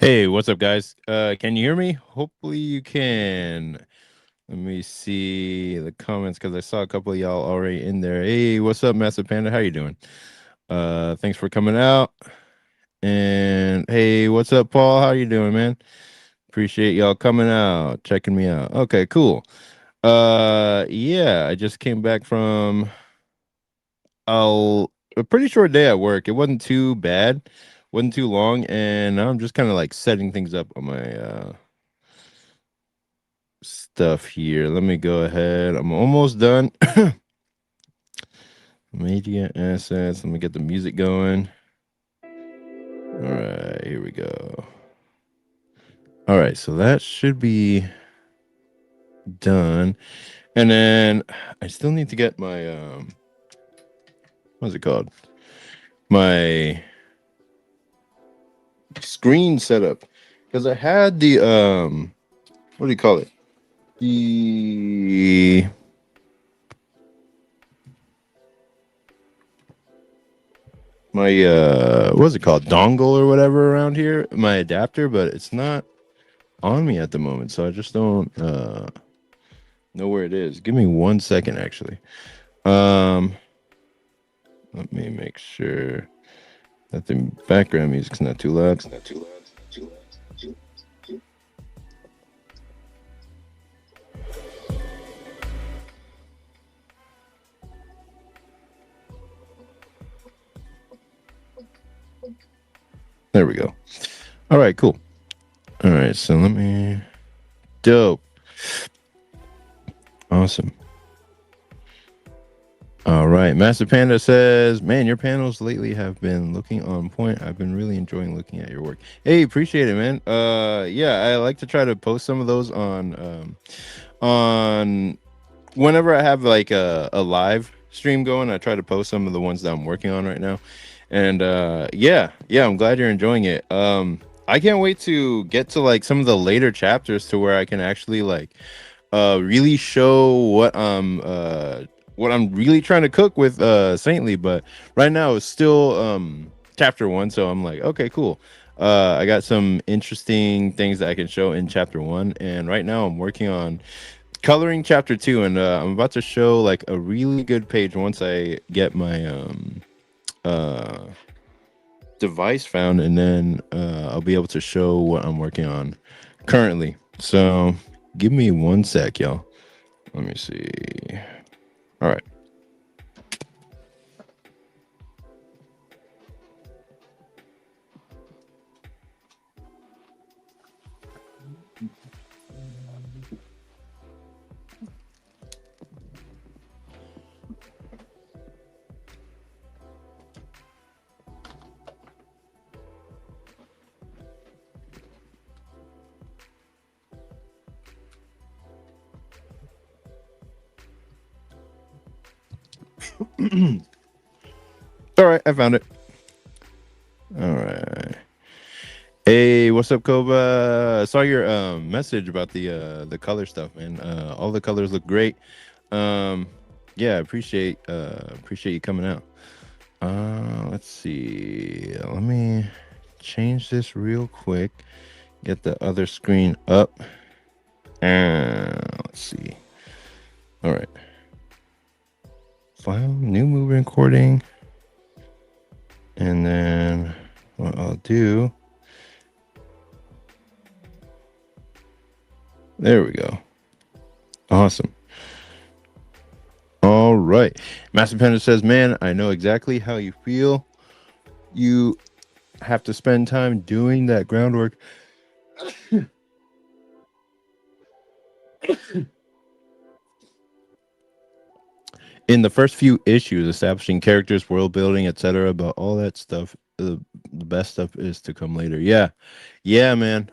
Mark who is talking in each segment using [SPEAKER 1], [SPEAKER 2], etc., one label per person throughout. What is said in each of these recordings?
[SPEAKER 1] Hey, what's up, guys? Can you hear me? Hopefully you can. Let me see the comments because I saw a couple of y'all already in there. Hey, what's up, Massive Panda? How you doing? Thanks for coming out. And hey, what's up, Paul? How you doing, man? Appreciate y'all coming out, checking me out. Okay, cool. Yeah, I just came back from a pretty short day at work. It wasn't too bad, wasn't too long, and now I'm just kind of like setting things up on my stuff here. Let me go ahead. I'm almost done. Media assets. Let me get the music going. All right, here we go. All right, so that should be done. And then I still need to get my what's it called? My screen set up. Because I had the what do you call it? The my what's it called? Dongle or whatever around here. My adapter, but it's not on me at the moment, so I just don't know where it is. Give me 1 second, actually. Um, Let me make sure that the background music's not too loud. It's not too loud. There we go. All right, cool. All right, so let me. Dope. Awesome. All right. Master Panda says, man, your panels lately have been looking on point. I've been really enjoying looking at your work. Hey, appreciate it, man. Yeah, I like to try to post some of those on whenever I have like a live stream going. I try to post some of the ones that I'm working on right now. And yeah, I'm glad you're enjoying it. I can't wait to get to like some of the later chapters to where I can actually like really show what I'm really trying to cook with Saintly. But right now it's still chapter one, so I'm like, okay, cool. I got some interesting things that I can show in chapter one, and right now I'm working on coloring chapter two, and I'm about to show like a really good page once I get my uh device found, and then I'll be able to show what I'm working on currently. So give me 1 sec, y'all. Let me see. All right. All right, I found it. All right. Hey, what's up, Koba? I saw your message about the color stuff, man. All the colors look great. Um yeah, appreciate you coming out. Let's see. Let me change this real quick. Get the other screen up. And let's see. All right. File, new movie recording. And then what I'll do. There we go. Awesome. All right. Master Panda says, man, I know exactly how you feel. You have to spend time doing that groundwork. In the first few issues, establishing characters, world building, etc. But all that stuff, the best stuff is to come later. Yeah. Yeah, man.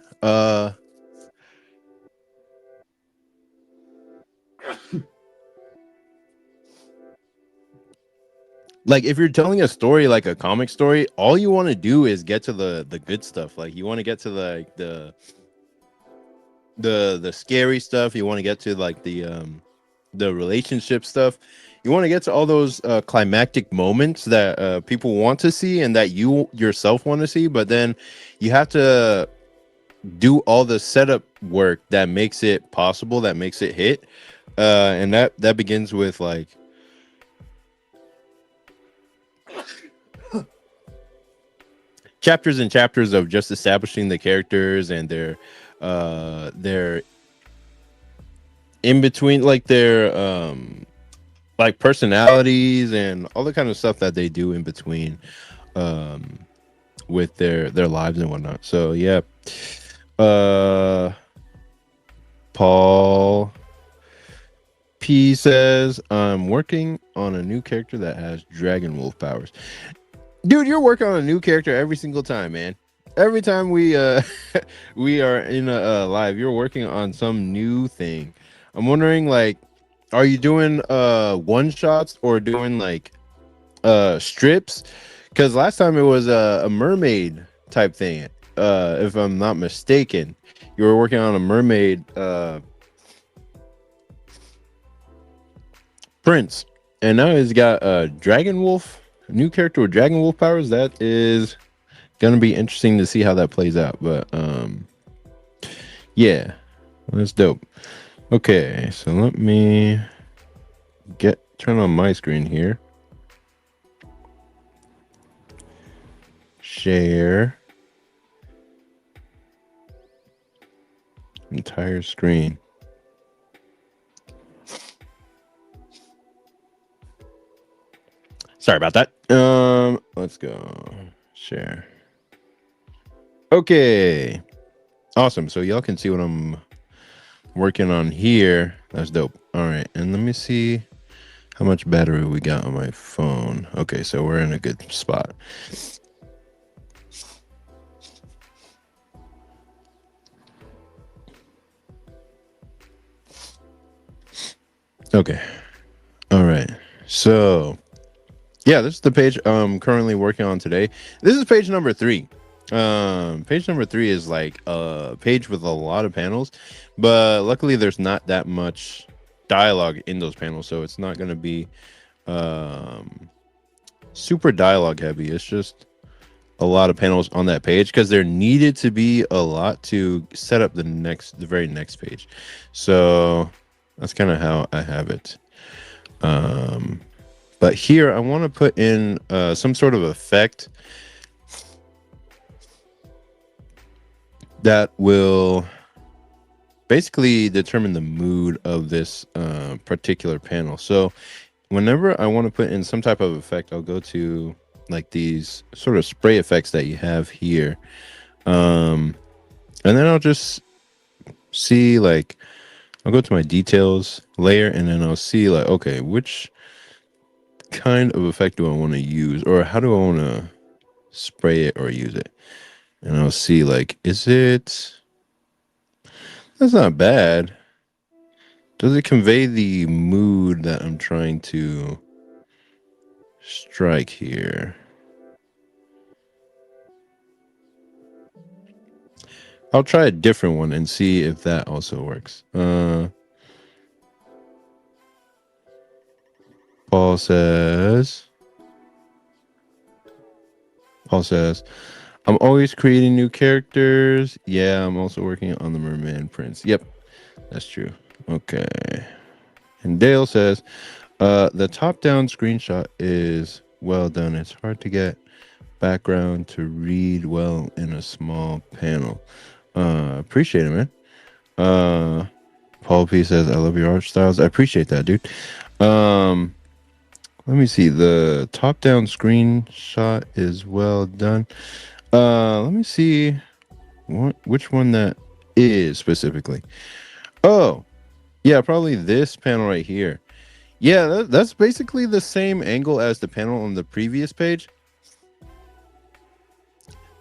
[SPEAKER 1] Like if you're telling a story like a comic story, all you want to do is get to the good stuff. Like you want to get to like the scary stuff. You want to get to like the relationship stuff. You want to get to all those climactic moments that people want to see and that you yourself want to see. But then you have to do all the setup work that makes it possible, that makes it hit. And that begins with like chapters and chapters of just establishing the characters and their in between, like their like personalities and all the kind of stuff that they do in between um with their lives and whatnot. So yeah. uh Paul P says, I'm working on a new character that has dragon wolf powers. Dude, you're working on a new character every single time, man. Every time we we are in a live, you're working on some new thing. I'm wondering, like, are you doing one shots or doing like strips? Because last time it was a mermaid type thing. If I'm not mistaken, you were working on a mermaid prince, and now he's got a dragon wolf, a new character with dragon wolf powers. That is gonna be interesting to see how that plays out. But yeah, that's dope. Okay, so let me turn on my screen here. Share entire screen. Sorry about that. Let's go share. Okay, awesome. So y'all can see what I'm working on here. That's dope. All right, and let me see how much battery we got on my phone. Okay, so we're in a good spot. Okay. All right. So yeah, this is the page I'm currently working on today. This is page number 3. Page number 3 is like a page with a lot of panels, but luckily there's not that much dialogue in those panels, so it's not going to be super dialogue heavy. It's just a lot of panels on that page because there needed to be a lot to set up the very next page. So that's kind of how I have it. But here I want to put in some sort of effect that will basically determine the mood of this particular panel. So whenever I want to put in some type of effect, I'll go to like these sort of spray effects that you have here. And then I'll just see, like, I'll go to my details layer and then I'll see like, okay, which kind of effect do I want to use, or how do I want to spray it or use it? And I'll see like, is it, that's not bad. Does it convey the mood that I'm trying to strike here? I'll try a different one and see if that also works. Paul says, I'm always creating new characters. Yeah, I'm also working on the Merman Prince. Yep, that's true. Okay. And Dale says, the top-down screenshot is well done. It's hard to get background to read well in a small panel. Appreciate it, man. Paul P says, I love your art styles. I appreciate that, dude. Let me see. The top-down screenshot is well done. Let me see which one that is specifically. Oh, yeah, probably this panel right here. Yeah, that's basically the same angle as the panel on the previous page.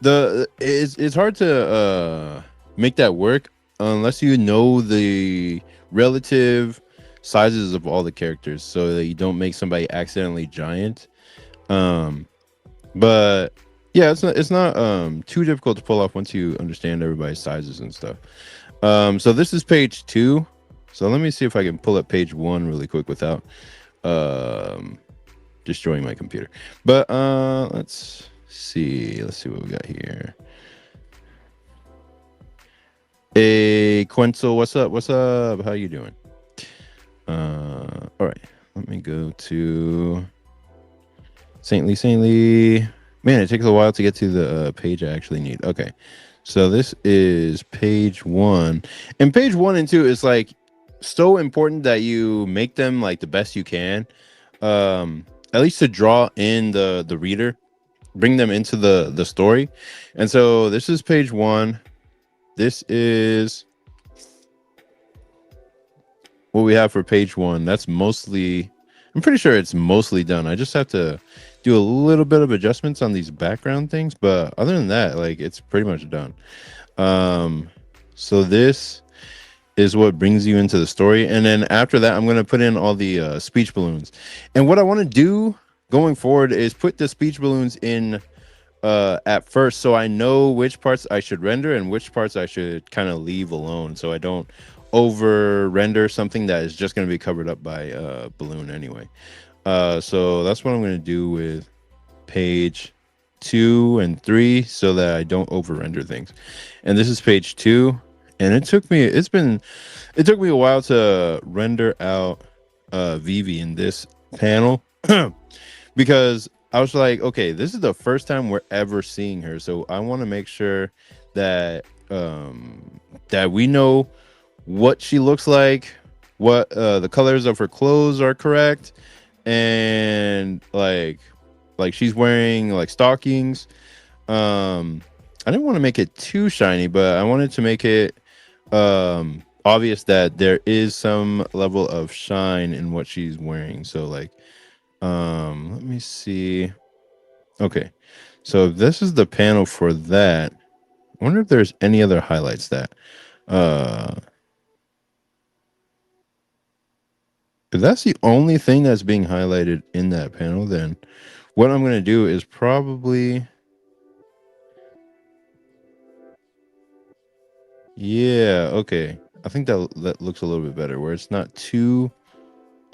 [SPEAKER 1] It's hard to make that work unless you know the relative sizes of all the characters, so that you don't make somebody accidentally giant. But yeah, it's not too difficult to pull off once you understand everybody's sizes and stuff. So this is page 2. So let me see if I can pull up page 1 really quick without destroying my computer. But let's see what we got here. Hey, Quinzel, what's up? What's up? How you doing? All right. Let me go to Saintly. Saintly. Man, it takes a while to get to the page I actually need. Okay. So this is page one. And page one and two is like so important that you make them like the best you can. At least to draw in the reader, bring them into the story. And so this is page one. This is what we have for page one. That's mostly, I'm pretty sure it's mostly done. I just have to do a little bit of adjustments on these background things, but other than that, like it's pretty much done. Um, so this is what brings you into the story, and then after that, I'm gonna put in all the speech balloons. And what I want to do going forward is put the speech balloons in at first, so I know which parts I should render and which parts I should kind of leave alone, so I don't over render something that is just going to be covered up by balloon anyway. So that's what I'm going to do with page 2 and 3, so that I don't over render things. And this is page 2, and it took me a while to render out Vivi in this panel because I was like, okay, this is the first time we're ever seeing her, so I want to make sure that that we know what she looks like, what the colors of her clothes are correct, and like she's wearing like stockings. I didn't want to make it too shiny, but I wanted to make it obvious that there is some level of shine in what she's wearing. So like let me see. Okay, so if this is the panel for that, I wonder if there's any other highlights that if that's the only thing that's being highlighted in that panel, then what I'm going to do is probably, yeah, okay. I think that looks a little bit better, where it's not too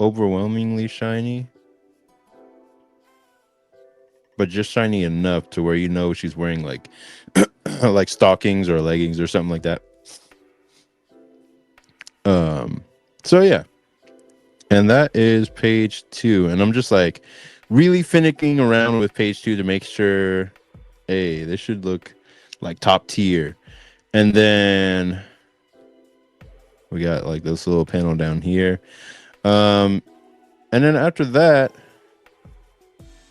[SPEAKER 1] overwhelmingly shiny, but just shiny enough to where you know she's wearing like like stockings or leggings or something like that. So yeah, and that is page 2, and I'm just like really finicking around with page 2 to make sure, hey, this should look like top tier. And then we got like this little panel down here. And then after that,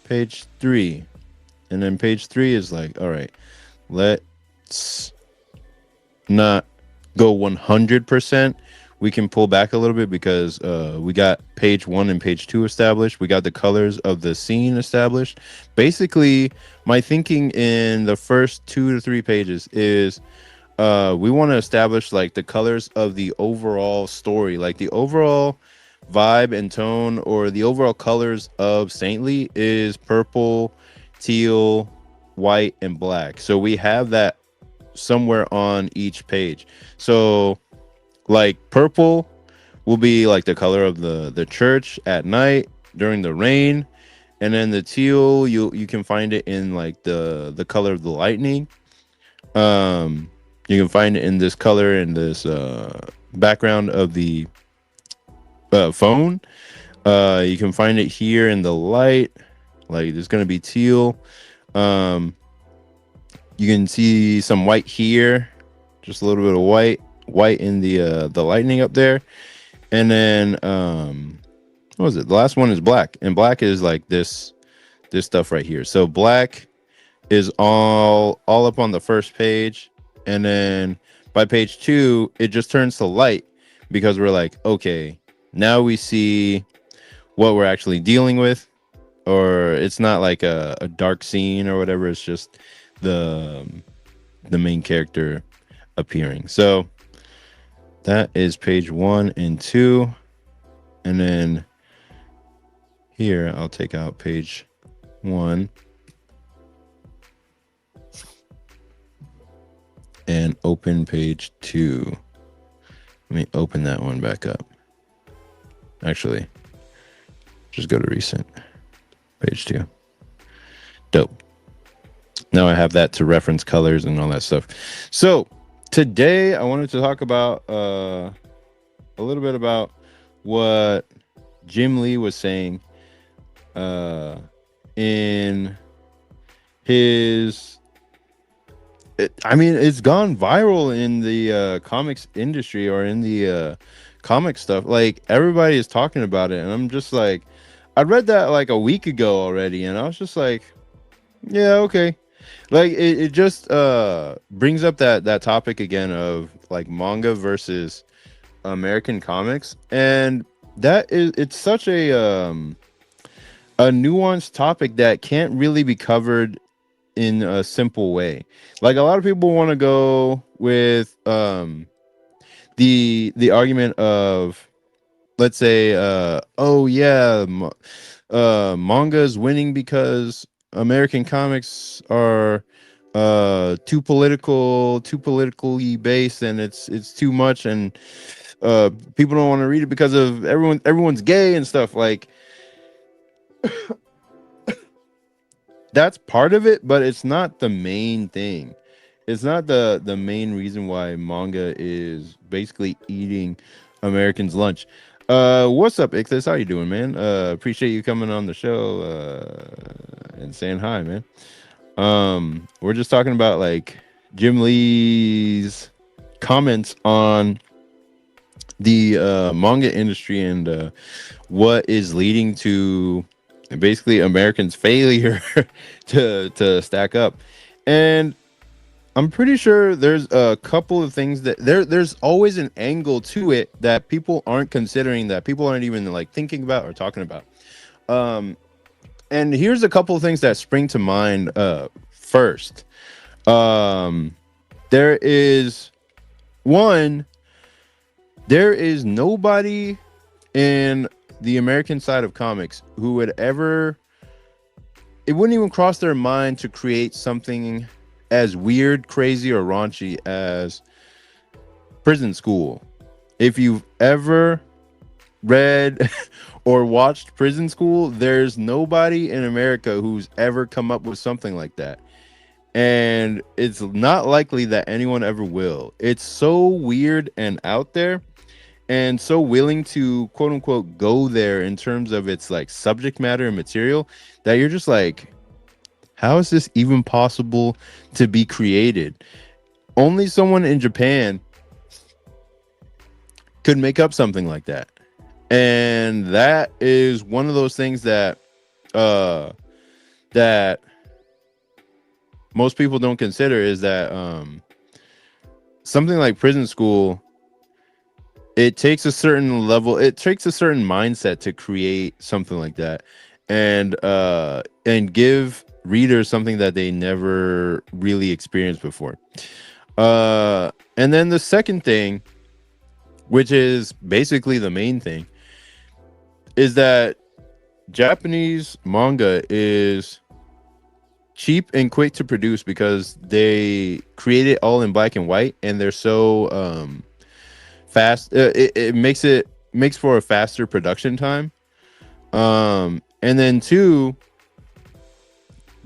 [SPEAKER 1] page 3. And then page 3 is like, all right, let's not go 100%. We can pull back a little bit because we got page 1 and page 2 established. We got the colors of the scene established. Basically, my thinking in the first 2 to 3 pages is we want to establish like the colors of the overall story, like the overall vibe and tone, or the overall colors of Saintly is purple, teal, white, and black. So we have that somewhere on each page. So like purple will be like the color of the church at night during the rain, and then the teal you can find it in like the color of the lightning. You can find it in this color in this background of the phone. You can find it here in the light, like there's gonna be teal. You can see some white here, just a little bit of white in the lightning up there. And then what was it? The last one is black, and black is like this stuff right here. So black is all up on the first page, and then by page 2 it just turns to light because we're like, okay, now we see what we're actually dealing with, or it's not like a dark scene or whatever. It's just the main character appearing. So that is page 1 and 2, and then here I'll take out page 1 and open page 2. Let me open that one back up. Actually, just go to recent, page 2. Dope. Now I have that to reference colors and all that stuff. So Today I wanted to talk about a little bit about what Jim Lee was saying uh in his I mean, it's gone viral in the comics industry or in the comic stuff. Like everybody is talking about it, and I'm just like, I read that like a week ago already, and I was just like, yeah, okay. Like it just brings up that topic again of like manga versus American comics, and that is it's such a nuanced topic that can't really be covered in a simple way. Like a lot of people want to go with the argument of, let's say, oh yeah, manga is winning because American comics are too politically based, and it's too much, and people don't want to read it because of everyone's gay and stuff. Like that's part of it, but it's not the main thing. It's not the main reason why manga is basically eating Americans' lunch. What's up, Ichthus? How you doing, man? Appreciate you coming on the show and saying hi, man. We're just talking about like Jim Lee's comments on the manga industry and what is leading to basically Americans' failure to stack up. And I'm pretty sure there's a couple of things that there's always an angle to it that people aren't considering, that people aren't even like thinking about or talking about. Um, and here's a couple of things that spring to mind. First, um, there is one. There is nobody in the American side of comics who would ever. It wouldn't even cross their mind to create something as weird, crazy, or raunchy as Prison School. If you've ever read or watched Prison School, there's nobody in America who's ever come up with something like that. And it's not likely that anyone ever will. It's so weird and out there and so willing to quote unquote go there in terms of its like subject matter and material that you're just like, how is this even possible to be created? Only someone in Japan could make up something like that. And that is one of those things that that most people don't consider, is that something like Prison School, it takes a certain level, it takes a certain mindset to create something like that, and give readers something that they never really experienced before. And then the second thing, which is basically the main thing, is that Japanese manga is cheap and quick to produce because they create it all in black and white, and they're so fast. It makes for a faster production time. And then two,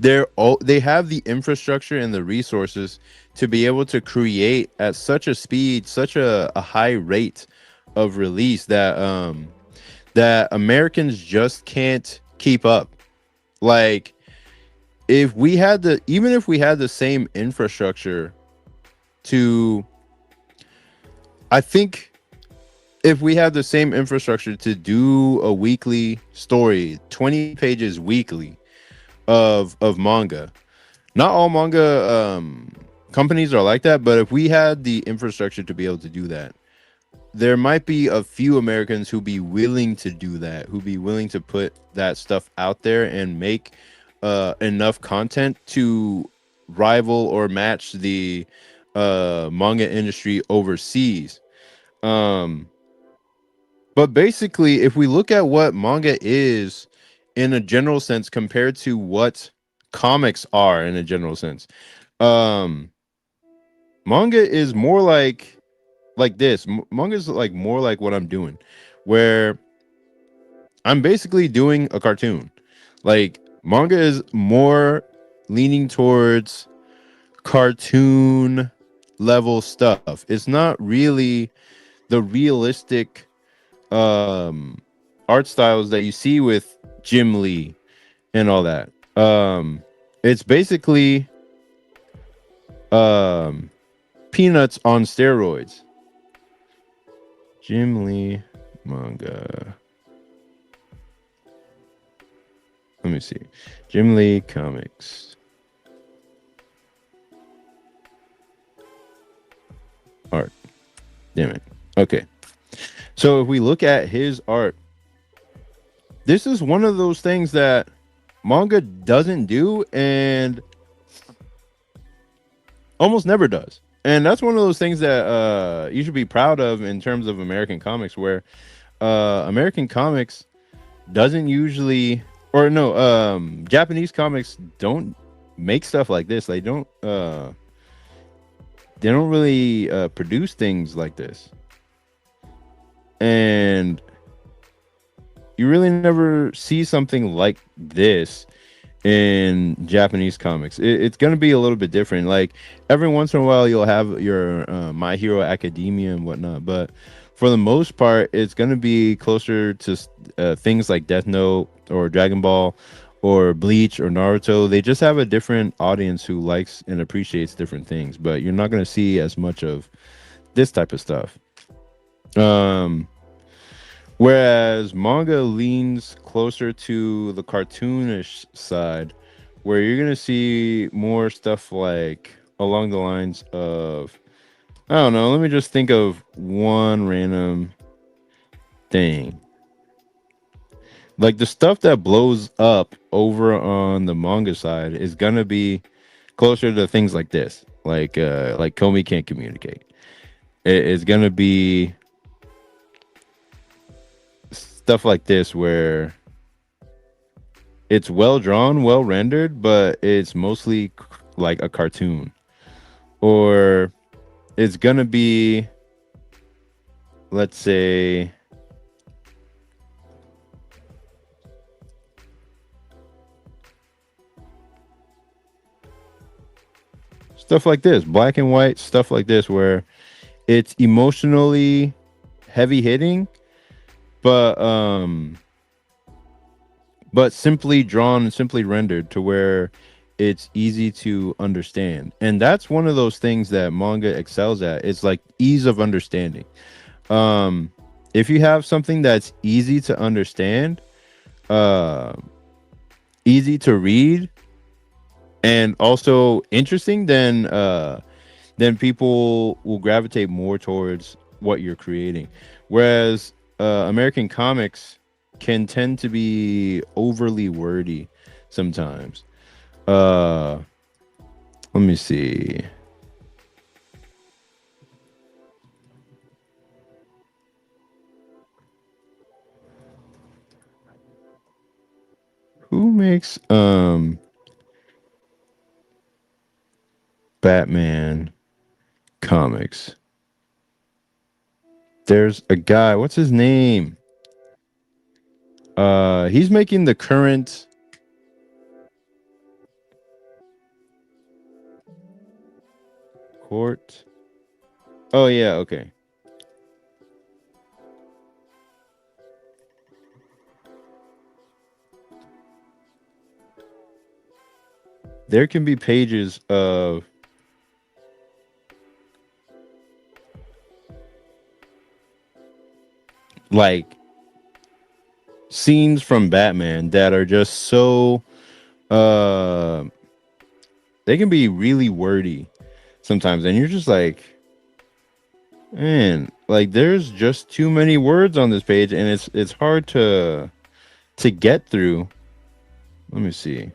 [SPEAKER 1] they have the infrastructure and the resources to be able to create at such a speed, such a high rate of release that Americans just can't keep up. Like if we had the same infrastructure to, I think if we had the same infrastructure to do a weekly story, 20 pages weekly of manga. Not all manga companies are like that, but if we had the infrastructure to be able to do that, there might be a few Americans who be willing to do that, who be willing to put that stuff out there and make enough content to rival or match the manga industry overseas. Um, but basically, if we look at what manga is in a general sense compared to what comics are in a general sense, um, manga is more like this. Manga is like more like what I'm doing, where I'm basically doing a cartoon. Like manga is more leaning towards cartoon level stuff. It's not really the realistic um art styles that you see with Jim Lee and all that. It's basically um peanuts on steroids. Jim Lee manga. Let me see. Jim Lee comics art. Damn it. Okay. So if we look at his art, this is one of those things that manga doesn't do and almost never does. And that's one of those things that you should be proud of in terms of American comics, where American comics doesn't usually, or no, Japanese comics don't make stuff like this. They don't really produce things like this, and you really never see something like this in Japanese comics. It's going to be a little bit different. Like every once in a while, you'll have your My Hero Academia and whatnot, but for the most part, it's going to be closer to things like Death Note or Dragon Ball or Bleach or Naruto. They just have a different audience who likes and appreciates different things, but you're not going to see as much of this type of stuff. Um, Whereas manga leans closer to the cartoonish side, where you're gonna see more stuff like along the lines of, I don't know, let me just think of one random thing. Like the stuff that blows up over on the manga side is gonna be closer to things like this. Like Comey can't communicate. It's gonna be stuff like this where it's well drawn, well rendered, but it's mostly like a cartoon. Or it's gonna be, let's say, stuff like this, black and white, stuff like this, where it's emotionally heavy hitting, but simply drawn and simply rendered to where it's easy to understand. And that's one of those things that manga excels at. It's like ease of understanding. Um, if you have something that's easy to understand, uh, easy to read, and also interesting, then people will gravitate more towards what you're creating. Whereas American comics can tend to be overly wordy sometimes. Uh, Let me see. Who makes Batman comics? There's a guy, what's his name? He's making the current court. Oh yeah, okay. There can be pages of like scenes from Batman that are just so uh they can be really wordy sometimes, and you're just like, man, like there's just too many words on this page, and it's hard to get through. Let me see.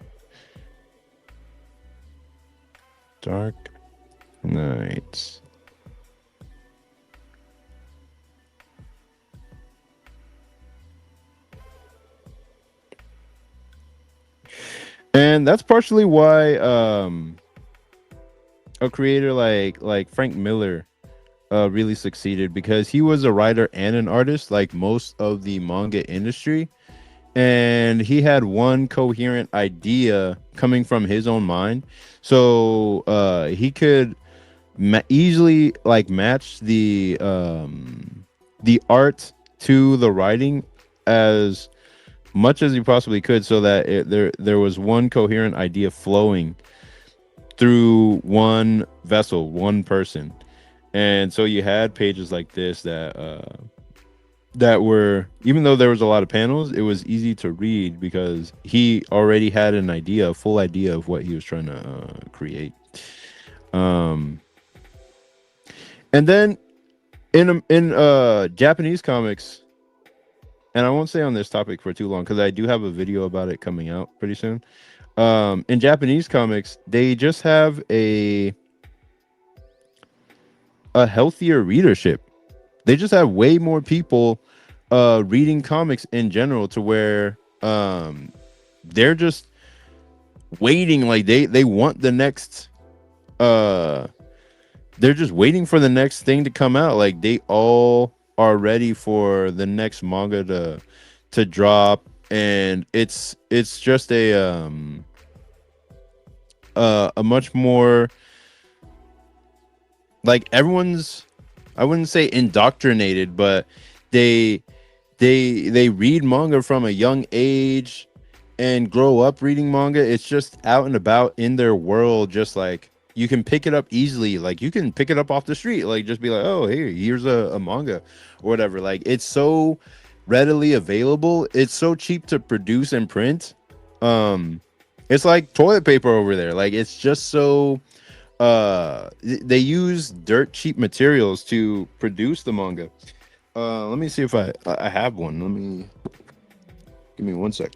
[SPEAKER 1] Dark Knights. And that's partially why a creator like Frank Miller really succeeded, because he was a writer and an artist like most of the manga industry, and he had one coherent idea coming from his own mind, so he could easily like match the art to the writing as much as you possibly could, so that there was one coherent idea flowing through one vessel, one person. And so you had pages like this that were, even though there was a lot of panels, it was easy to read because he already had an idea, a full idea of what he was trying to create. Um, and then in Japanese comics, and I won't stay on this topic for too long because I do have a video about it coming out pretty soon. In Japanese comics, they just have a healthier readership. They just have way more people reading comics in general, to where they're just waiting, like they want the next uh they're just waiting for the next thing to come out. Like they all are ready for the next manga to drop, and it's just a much more, like, everyone's, I wouldn't say indoctrinated, but they they read manga from a young age and grow up reading manga. It's just out and about in their world, just like you can pick it up easily. Like you can pick it up off the street, like just be like, oh, hey, here's a manga or whatever. Like it's so readily available. It's so cheap to produce and print. Um, it's like toilet paper over there. Like it's just so they use dirt cheap materials to produce the manga. Let me see if I have one. Let me give me one sec.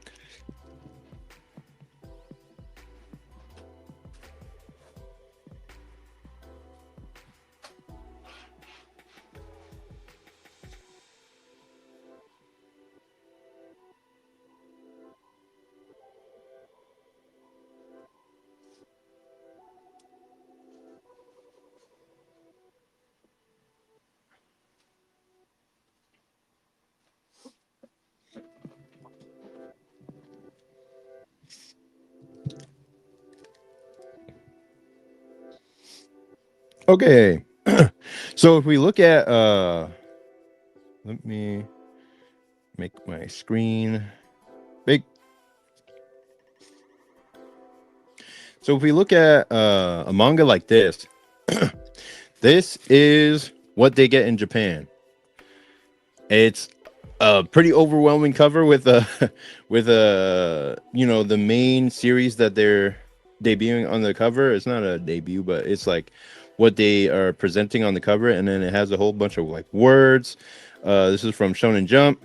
[SPEAKER 1] Okay. So if we look at let me make my screen big. So if we look at a manga like this, this is what they get in Japan. It's a pretty overwhelming cover with a with a, you know, the main series that they're debuting on the cover. It's not a debut, but it's like what they are presenting on the cover, and then it has a whole bunch of like words. This is from Shonen Jump,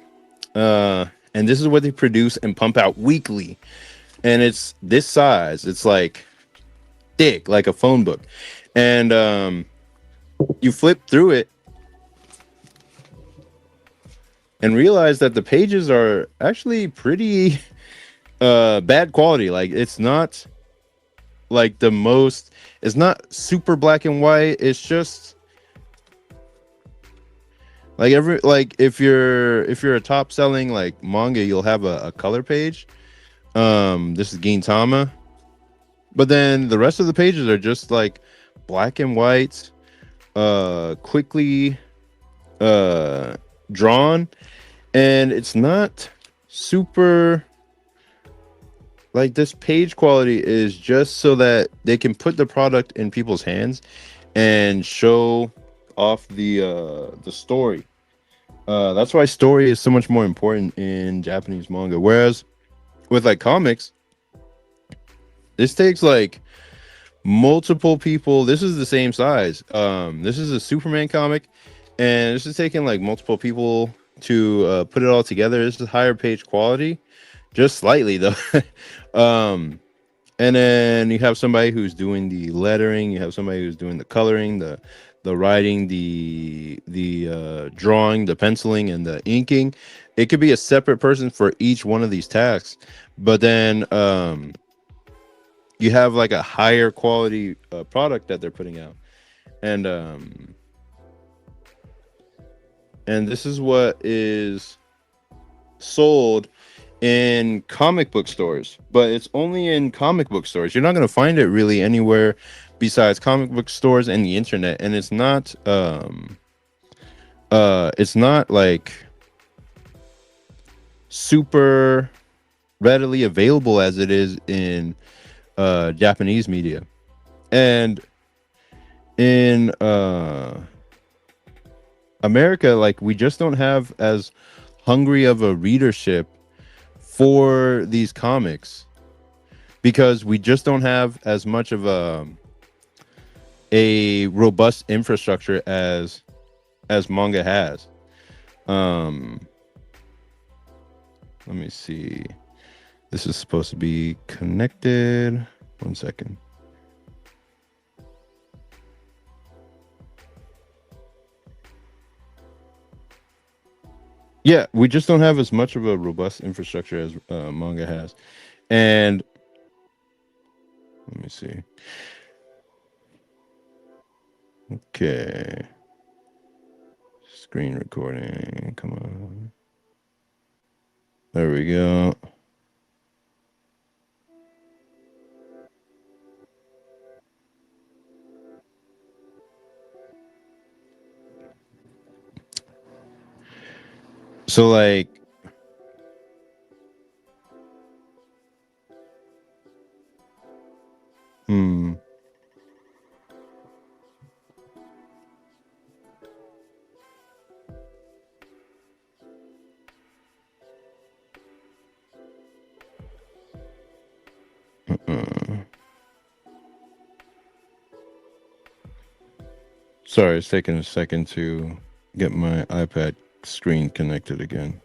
[SPEAKER 1] and this is what they produce and pump out weekly, and it's this size. It's like thick, like a phone book, and you flip through it and realize that the pages are actually pretty bad quality. Like it's not like the most, it's not super black and white. It's just like every, like if you're a top selling like manga, you'll have a color page. This is Gintama, but then the rest of the pages are just like black and white, quickly drawn, and it's not super, like, this page quality is just so that they can put the product in people's hands and show off the story. That's why story is so much more important in Japanese manga. Whereas with like comics, this takes like multiple people. This is the same size. This is a Superman comic, and this is taking like multiple people to put it all together. This is higher page quality, just slightly though. um, and then you have somebody who's doing the lettering. You have somebody who's doing the coloring, the writing, the drawing, the penciling, and the inking. It could be a separate person for each one of these tasks, but then you have like a higher quality product that they're putting out, and this is what is sold in comic book stores, but it's only in comic book stores. You're not going to find it really anywhere besides comic book stores and the internet, and it's not like super readily available as it is in Japanese media. And in America, like, we just don't have as hungry of a readership for these comics because we just don't have as much of a robust infrastructure as manga has. Um Let me see. This is supposed to be connected. 1 second. Yeah, we just don't have as much of a robust infrastructure as manga has. And let me see. Okay. Screen recording. Come on. There we go. So, like, hmm. Uh-uh. Sorry, it's taking a second to get my iPad screen connected again.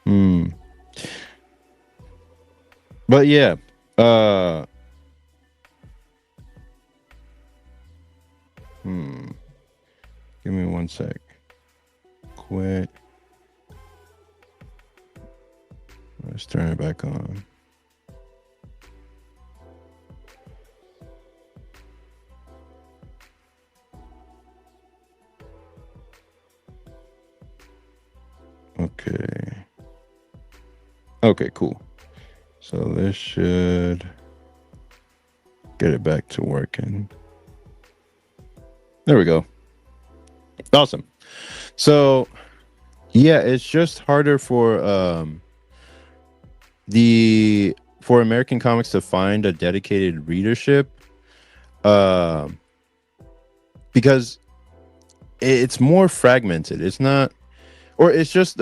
[SPEAKER 1] Hmm. But yeah, uh, hmm. Give me 1 sec. Quit. Let's turn it back on. Okay. Okay, cool. So this should get it back to working. There we go. Awesome. So yeah, it's just harder for American comics to find a dedicated readership, um, because it's more fragmented. It's not, or it's just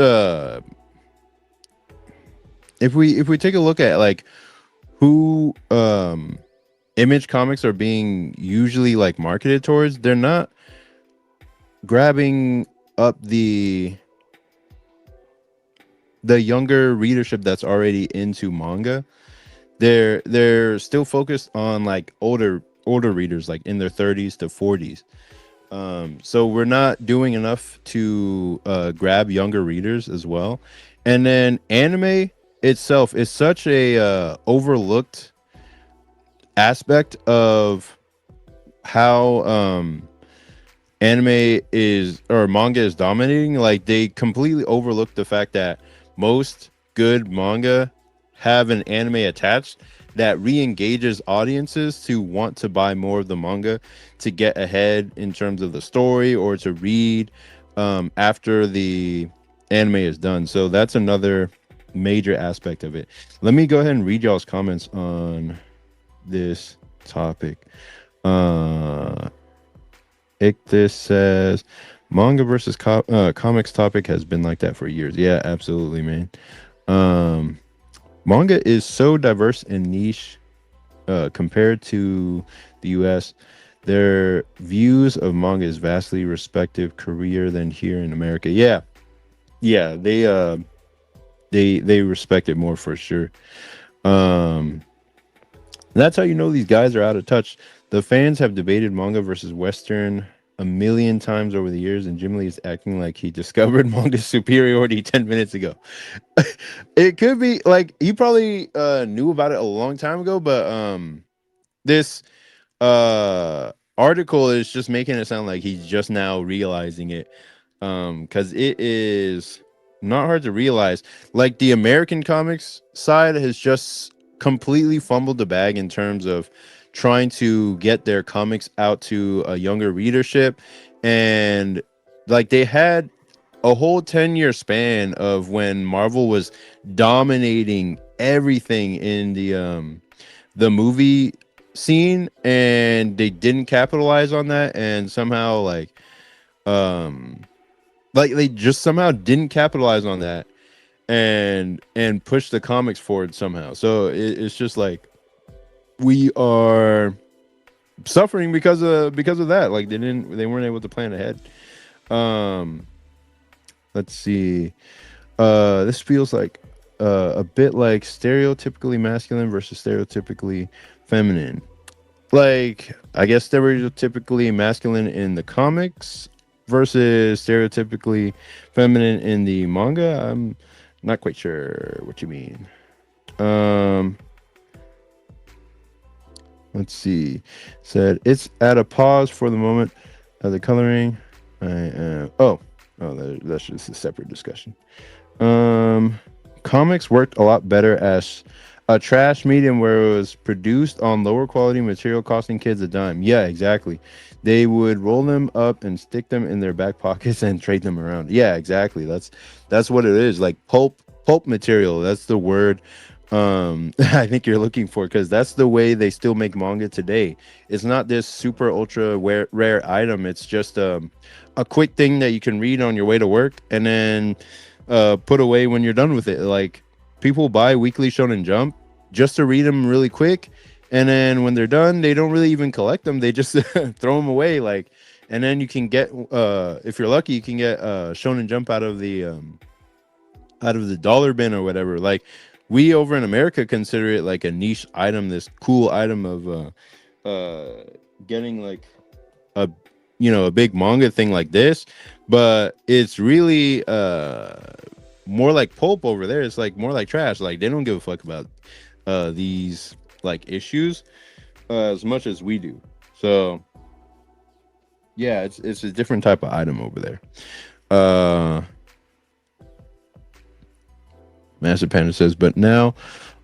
[SPEAKER 1] if we take a look at like who Image comics are being usually like marketed towards, they're not grabbing up the younger readership that's already into manga. They're still focused on like older readers, like in their 30s to 40s. So we're not doing enough to grab younger readers as well. And then anime itself is such a overlooked aspect of how anime is or manga is dominating. Like, they completely overlook the fact that most good manga have an anime attached that re-engages audiences to want to buy more of the manga to get ahead in terms of the story or to read after the anime is done. So that's another major aspect of it. Let me go ahead and read y'all's comments on this topic. uh Ictus says manga versus comics topic has been like that for years. Yeah, absolutely, man. Um, Manga is so diverse and niche compared to the US. Their views of manga is vastly respective career than here in America. Yeah, yeah, they respect it more for sure. Um, that's how you know these guys are out of touch. The fans have debated manga versus Western a million times over the years, and Jim Lee is acting like he discovered manga's superiority 10 minutes ago. It could be like he probably knew about it a long time ago, but this article is just making it sound like he's just now realizing it. Because it is not hard to realize. Like the American comics side has just completely fumbled the bag in terms of trying to get their comics out to a younger readership, and like they had a whole 10-year span of when Marvel was dominating everything in the movie scene, and they didn't capitalize on that, and somehow um like they just somehow didn't capitalize on that and push the comics forward somehow. So it's just like we are suffering because of that. Like they weren't able to plan ahead. um let's see. This feels like a bit like stereotypically masculine versus stereotypically feminine. Like, I guess stereotypically masculine in the comics versus stereotypically feminine in the manga. I'm not quite sure what you mean. Um, let's see. Said it's at a pause for the moment. The coloring. I that's just a separate discussion. Um, Comics worked a lot better as a trash medium where it was produced on lower quality material costing kids a dime. Yeah, exactly. They would roll them up and stick them in their back pockets and trade them around. Yeah, exactly. That's what it is. Like pulp material. That's the word I think you're looking for, because that's the way they still make manga today. It's not this super ultra rare item. It's just a quick thing that you can read on your way to work and then put away when you're done with it. Like people buy Weekly Shonen Jump just to read them really quick, and then when they're done, they don't really even collect them. They just throw them away. Like, and then you can get, if you're lucky, you can get Shonen Jump out of the dollar bin or whatever. Like we over in America consider it like a niche item, this cool item of getting like a a big manga thing like this, but it's really more like pulp over there. It's like more like trash. Like they don't give a fuck about these like issues as much as we do. So yeah, it's a different type of item over there. uh Master Panda says, but now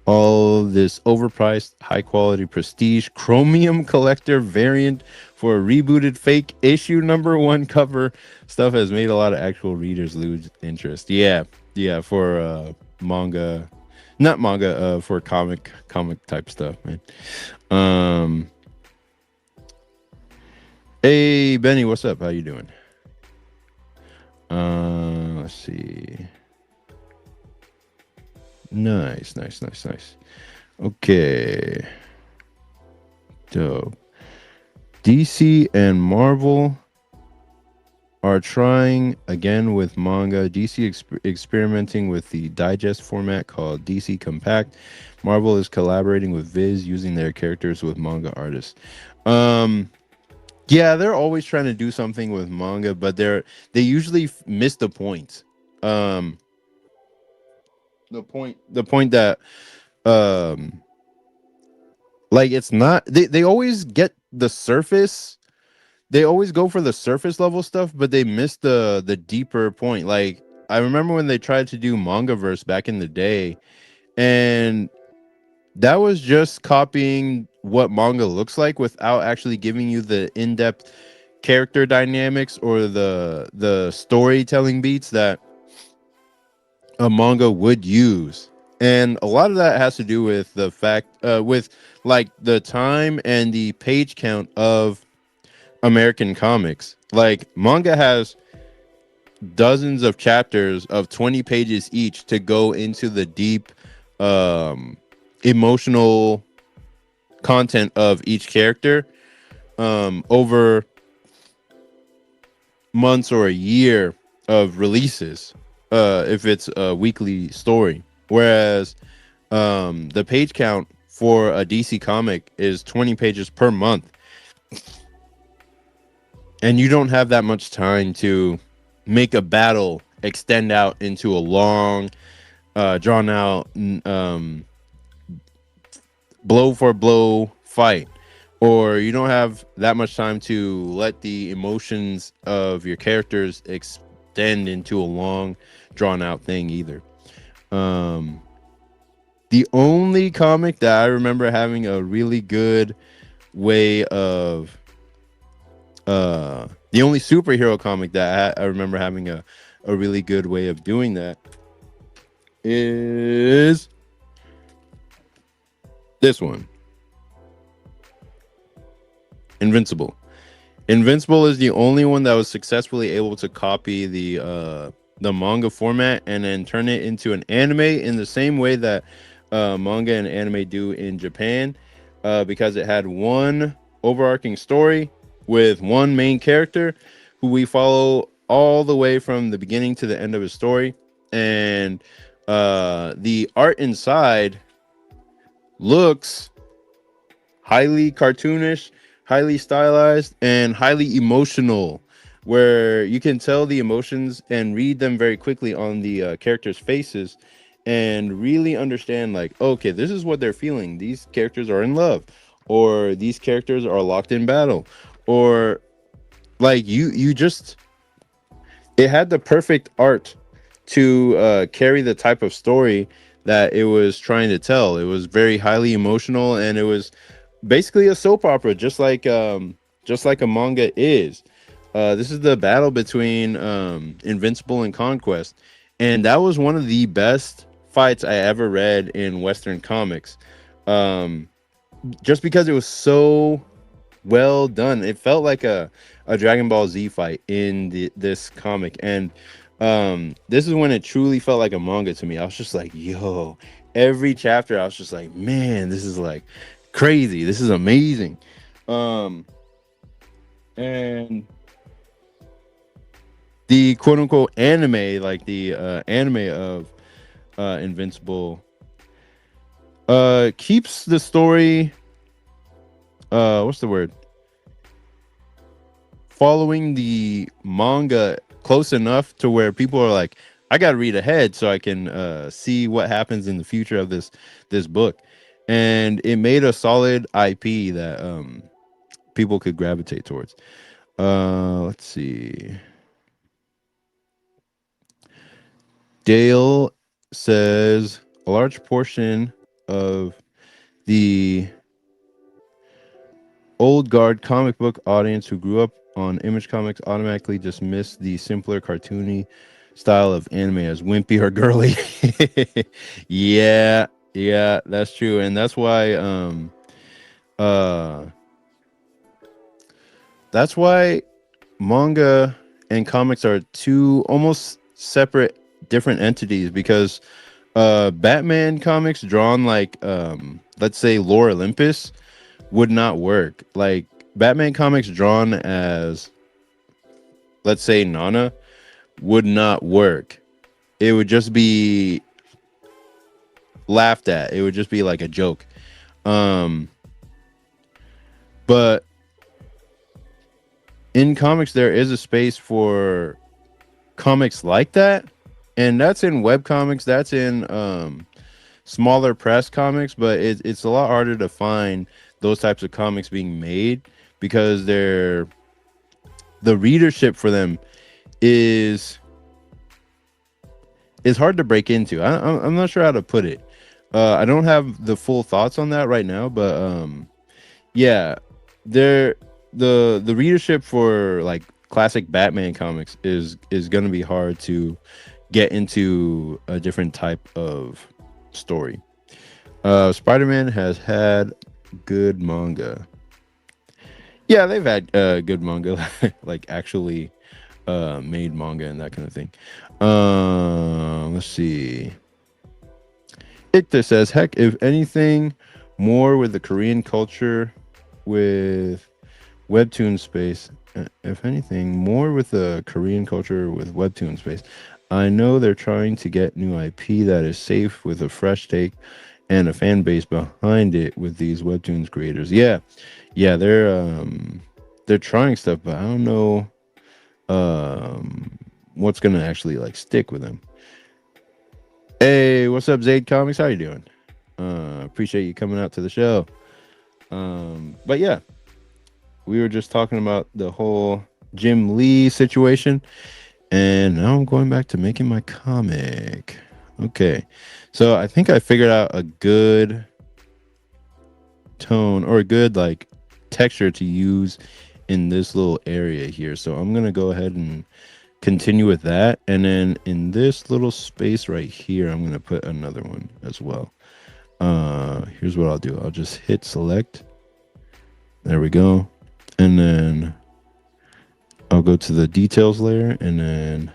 [SPEAKER 1] all this overpriced, high quality prestige chromium collector variant for a rebooted fake issue #1 cover stuff has made a lot of actual readers lose interest. Yeah, yeah, for manga, not manga, for comic type stuff, man. Um, hey Benny, what's up? How you doing? Let's see. Nice, nice, nice, nice. Okay. Dope. DC and Marvel are trying again with manga. DC experimenting with the digest format called DC Compact. Marvel is collaborating with Viz using their characters with manga artists. Um, yeah, they're always trying to do something with manga, but they usually miss the point. Um, the point that um like it's not, they always get the surface, they always go for the surface level stuff, but they miss the deeper point. Like I remember when they tried to do Mangaverse back in the day, and that was just copying what manga looks like without actually giving you the in-depth character dynamics or the storytelling beats that a manga would use. And a lot of that has to do with the fact with like the time and the page count of American comics. Like manga has dozens of chapters of 20 pages each to go into the deep emotional content of each character over months or a year of releases, if it's a weekly story. Whereas the page count for a DC comic is 20 pages per month, and you don't have that much time to make a battle extend out into a long drawn out blow for blow fight. or you don't have that much time to let the emotions of your characters extend into a long drawn out thing either. um the only comic that I remember having a really good way of the only superhero comic that I remember having a really good way of doing that is this one, Invincible. Invincible is the only one that was successfully able to copy the manga format and then turn it into an anime in the same way that manga and anime do in Japan, because it had one overarching story with one main character who we follow all the way from the beginning to the end of his story, and the art inside looks highly cartoonish, highly stylized, and highly emotional, where you can tell the emotions and read them very quickly on the characters' faces and really understand, like, okay, this is what they're feeling. These characters are in love, or these characters are locked in battle, or like you just it had the perfect art to carry the type of story that it was trying to tell. It was very highly emotional, and it was basically a soap opera, just like a manga is. This is the battle between Invincible and Conquest, and that was one of the best fights I ever read in Western comics. Um, just because it was so well done. It felt like a Dragon Ball Z fight in this comic, and this is when it truly felt like a manga to me. I was just like, yo, every chapter I was just like, man, this is like crazy. This is amazing. Um, and the quote unquote anime, like the anime of Invincible, keeps the story. What's the word? Following the manga close enough to where people are like, I gotta read ahead so I can see what happens in the future of this book. And it made a solid IP that people could gravitate towards. Let's see. Dale says a large portion of the old guard comic book audience who grew up on Image Comics automatically dismiss the simpler cartoony style of anime as wimpy or girly. Yeah, yeah, that's true. And uh that's why manga and comics are two almost separate different entities, because Batman comics drawn like let's say Lore Olympus would not work. Like Batman comics drawn as, let's say, Nana would not work. It would just be laughed at. It would just be like a joke. Um, but in comics, there is a space for comics like that, and that's in web comics. That's in smaller press comics, but it's a lot harder to find those types of comics being made because the readership for them is hard to break into. I'm not sure how to put it. I don't have the full thoughts on that right now, but yeah, there the readership for like classic Batman comics is going to be hard to get into a different type of story. Spider-Man has had good manga. Yeah, they've had good manga, like actually made manga and that kind of thing. Let's see. Icta says, heck, if anything, more with the Korean culture with webtoon space. If anything, more with the Korean culture with webtoon space. I know they're trying to get new IP that is safe with a fresh take and a fan base behind it with these webtoons creators. Yeah, yeah, they're trying stuff, but I don't know what's gonna actually like stick with them. Hey, what's up, Zayd Comics? How you doing? Appreciate you coming out to the show. But yeah, we were just talking about the whole Jim Lee situation, and now I'm going back to making my comic. Okay, so I think I figured out a good tone or a good like texture to use in this little area here. So I'm gonna go ahead and continue with that, and then in this little space right here, I'm gonna put another one as well. Here's what I'll do. I'll just hit select. There we go. And then I'll go to the details layer, and then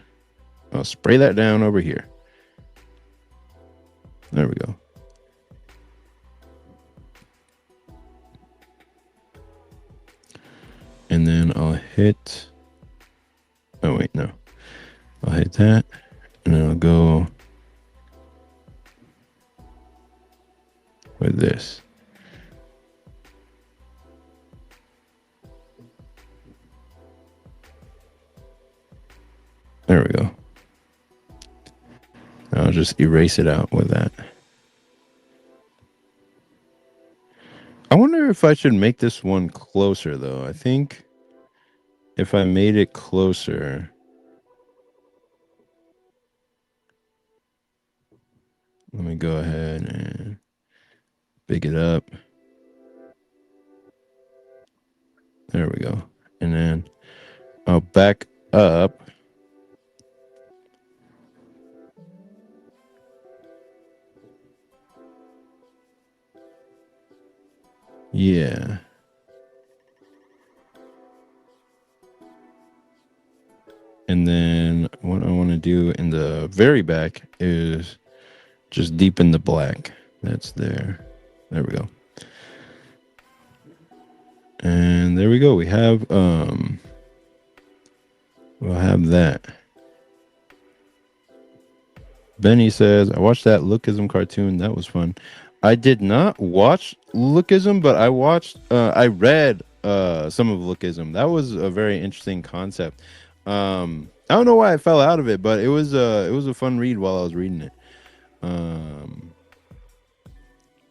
[SPEAKER 1] I'll spray that down over here. There we go. And then I'll hit, oh wait, no. I'll hit that, and then I'll go with this. There we go. I'll just erase it out with that. I wonder if I should make this one closer though. I think if I made it closer, let me go ahead and big it up. There we go. And then I'll back up. Yeah. And then what I want to do in the very back is just deepen the black. That's there. There we go. And there we go. We'll have that. Benny says, I watched that Lookism cartoon. That was fun. I did not watch Lookism, but I read some of Lookism. That was a very interesting concept. I don't know why I fell out of it, but it was a fun read while I was reading it.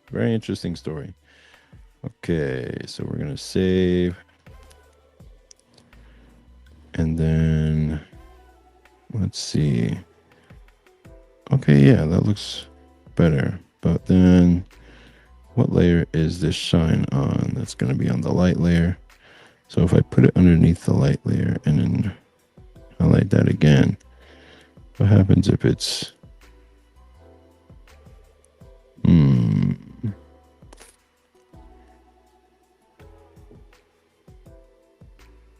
[SPEAKER 1] Very interesting story. Okay, so we're gonna save, and then let's see. Okay, yeah, that looks better. But then what layer is this shine on? That's going to be on the light layer. So if I put it underneath the light layer and then highlight that again, what happens if it's...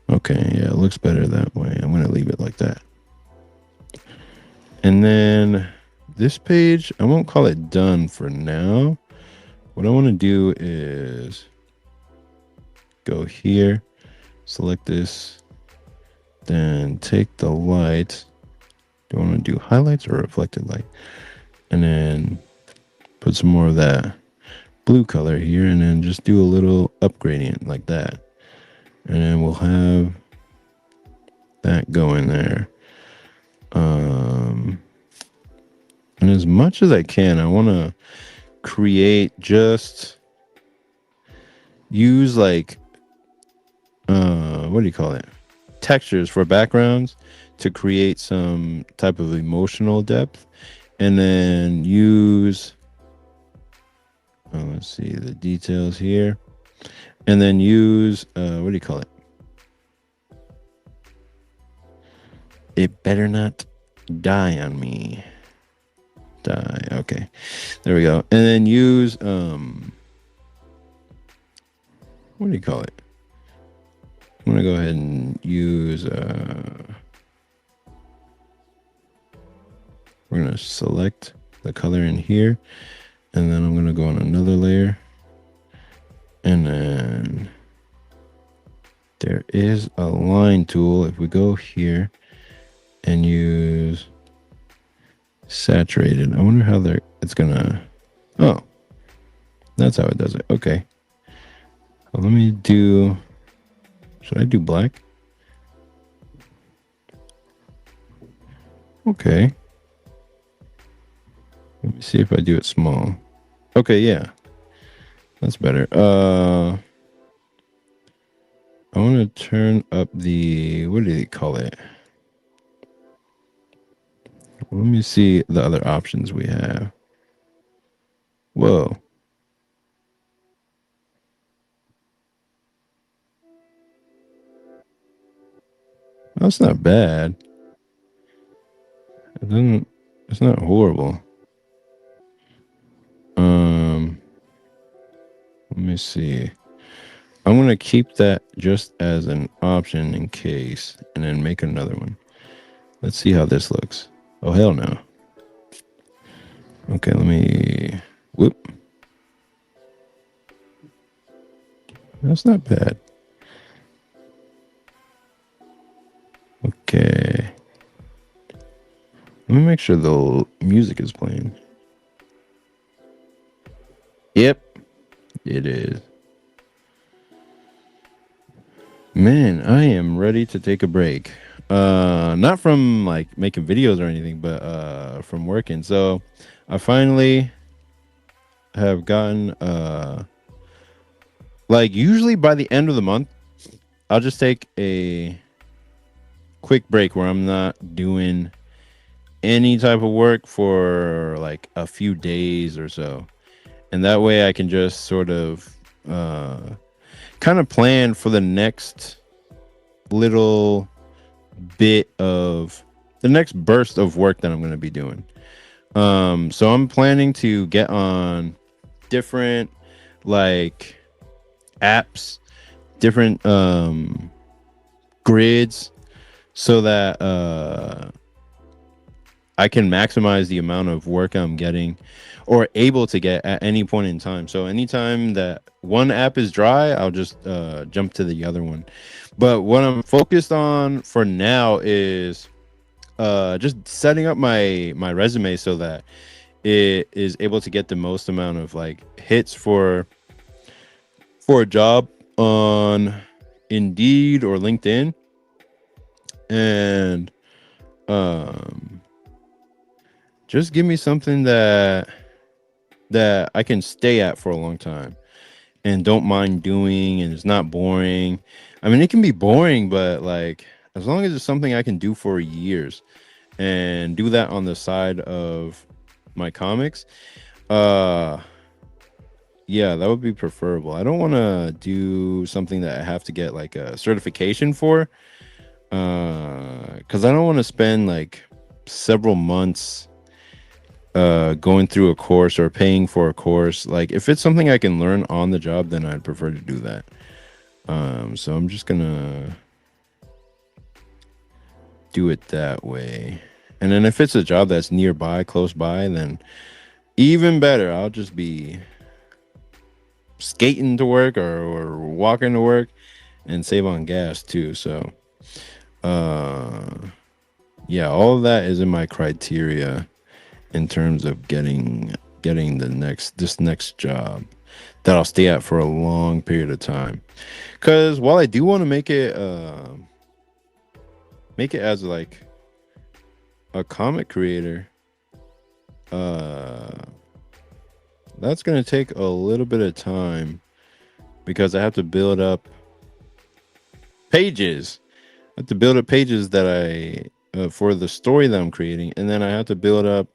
[SPEAKER 1] Okay, yeah, it looks better that way. I'm going to leave it like that. And then this page, I won't call it done for now. What I want to do is go here, select this, then take the light. Do I want to do highlights or reflected light? And then put some more of that blue color here, and then just do a little up gradient like that. And then we'll have that going there. And as much as I can, I want to create, just use like what do you call it, textures for backgrounds to create some type of emotional depth, and then use let's see the details here, and then use what do you call it, it better not die on me. Die. Okay, there we go. And then use what do you call it, I'm gonna go ahead and use we're gonna select the color in here, and then I'm gonna go on another layer, and then there is a line tool. If we go here and use saturated, I wonder how it's gonna, oh, that's how it does it. Okay, well, let me do, should I do black? Okay, let me see if I do it small. Okay, yeah, That's better. I want to turn up the, what do they call it? Let me see the other options we have. Whoa. That's not bad. It doesn't, it's not horrible. Um, Let me see. I'm gonna keep that just as an option in case, and then make another one. Let's see how this looks. Oh hell no. Okay, let me. Whoop. That's not bad. Okay. Let me make sure the music is playing. Yep, it is. Man, I am ready to take a break. Not from like making videos or anything, but from working. So I finally have gotten like usually by the end of the month, I'll just take a quick break where I'm not doing any type of work for like a few days or so. And that way I can just sort of kind of plan for the next little bit of the next burst of work that I'm going to be doing. So I'm planning to get on different like apps, different grids so that I can maximize the amount of work I'm getting or able to get at any point in time. So anytime that one app is dry, I'll just jump to the other one. But what I'm focused on for now is just setting up my resume so that it is able to get the most amount of like hits for a job on Indeed or LinkedIn. And um just give me something that I can stay at for a long time and don't mind doing and it's not boring. I mean, it can be boring, but like as long as it's something I can do for years and do that on the side of my comics, uh yeah, that would be preferable. I don't want to do something that I have to get like a certification for cuz I don't want to spend like several months going through a course or paying for a course. Like if it's something I can learn on the job, then I'd prefer to do that. So I'm just gonna do it that way. And then if it's a job that's nearby, close by, then even better. I'll just be skating to work or walking to work and save on gas too. So uh yeah, all of that is in my criteria in terms of getting this next job that I'll stay at for a long period of time. Because while I do want to make it as like a comic creator, uh, that's gonna take a little bit of time because I have to build up pages. I have to build up pages that I for the story that I'm creating, and then I have to build up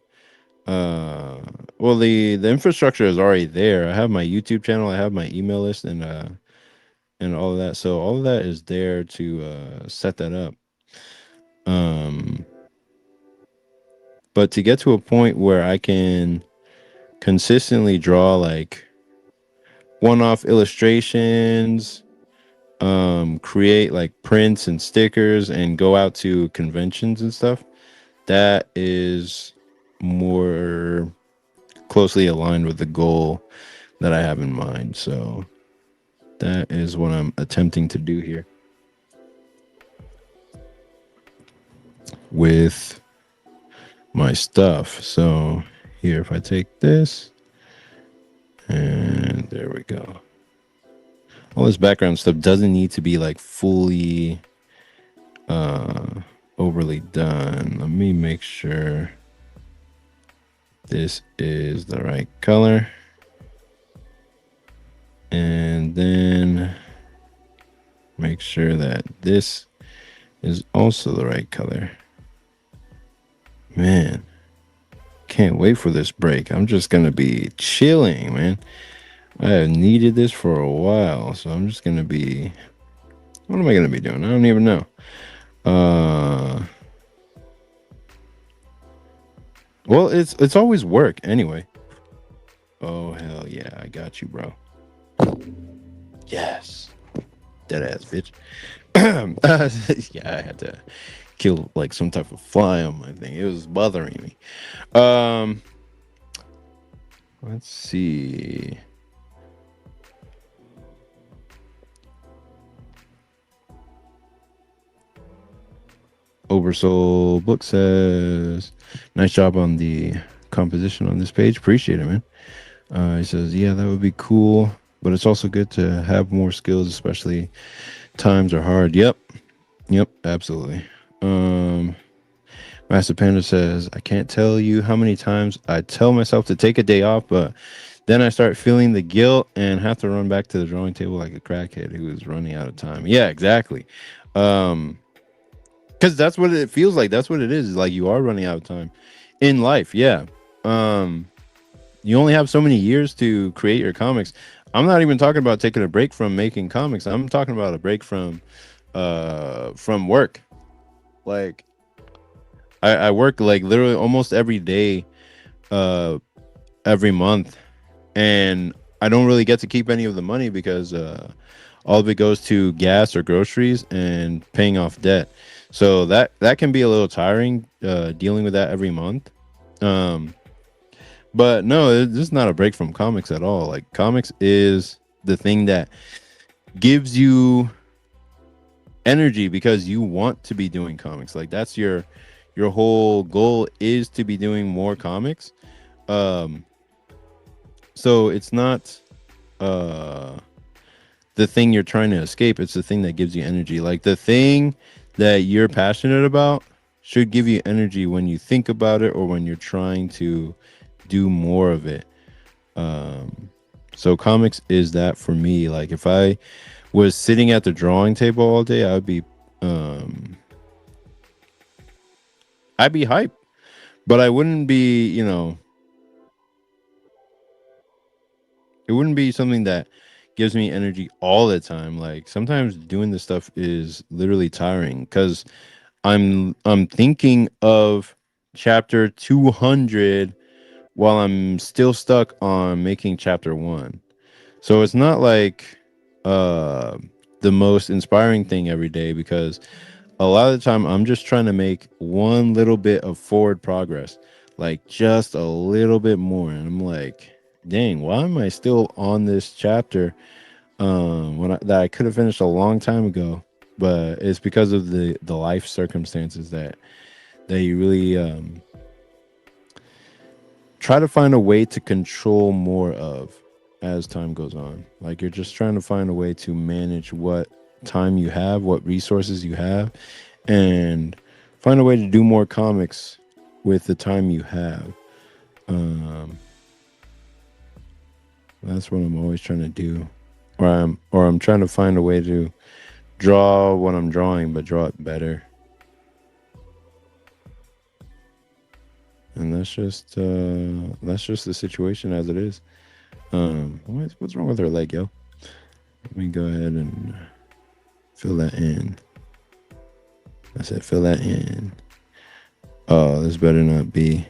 [SPEAKER 1] well the infrastructure is already there. I have my YouTube channel, I have my email list and all of that. So all of that is there to set that up. Um but to get to a point where I can consistently draw like one-off illustrations, create like prints and stickers and go out to conventions and stuff, that is more closely aligned with the goal that I have in mind. So that is what I'm attempting to do here with my stuff. So here, if I take this and there we go. All this background stuff doesn't need to be like fully overly done. Let me make sure this is the right color. And then make sure that this is also the right color. Man, can't wait for this break. I'm just gonna be chilling, man. I have needed this for a while, so I'm just gonna be. What am I gonna be doing? I don't even know. Well, it's always work anyway. Oh hell yeah, I got you, bro. Yes, dead ass bitch. Yeah, I had to kill like some type of fly on my thing. It was bothering me. Um, let's see. Oversoul book says, "Nice job on the composition on this page. Appreciate it, man." He says, "Yeah, that would be cool, but it's also good to have more skills, especially times are hard." Yep, absolutely. Master Panda says, "I can't tell you how many times I tell myself to take a day off, but then I start feeling the guilt and have to run back to the drawing table like a crackhead who is running out of time." Yeah, exactly. Because that's what it feels like. That's what it is. Like you are running out of time in life. Yeah. Um, you only have so many years to create your comics. I'm not even talking about taking a break from making comics. I'm talking about a break from work. Like I work like literally almost every day, uh, every month, and I don't really get to keep any of the money because all of it goes to gas or groceries and paying off debt. So that can be a little tiring, dealing with that every month. Um, but no, this is not a break from comics at all. Like comics is the thing that gives you energy because you want to be doing comics. Like that's your whole goal is to be doing more comics. Um, so it's not uh the thing you're trying to escape, it's the thing that gives you energy. Like the thing that you're passionate about should give you energy when you think about it or when you're trying to do more of it. um so comics is that for me. Like if I was sitting at the drawing table all day, um I'd be hyped, but I wouldn't be, it wouldn't be something that gives me energy all the time. Like sometimes doing this stuff is literally tiring because I'm thinking of chapter 200 while I'm still stuck on making chapter 1. So it's not like uh the most inspiring thing every day because a lot of the time I'm just trying to make one little bit of forward progress, like just a little bit more. And I'm like, dang, why am I still on this chapter that I could have finished a long time ago? But it's because of the life circumstances that you really try to find a way to control more of as time goes on. Like you're just trying to find a way to manage what time you have, what resources you have, and find a way to do more comics with the time you have. Um, that's what I'm always trying to do. Or I'm trying to find a way to draw what I'm drawing, but draw it better. And that's just the situation as it is. What's wrong with her leg, yo? Let me go ahead and fill that in. I said fill that in. Oh, this better not be.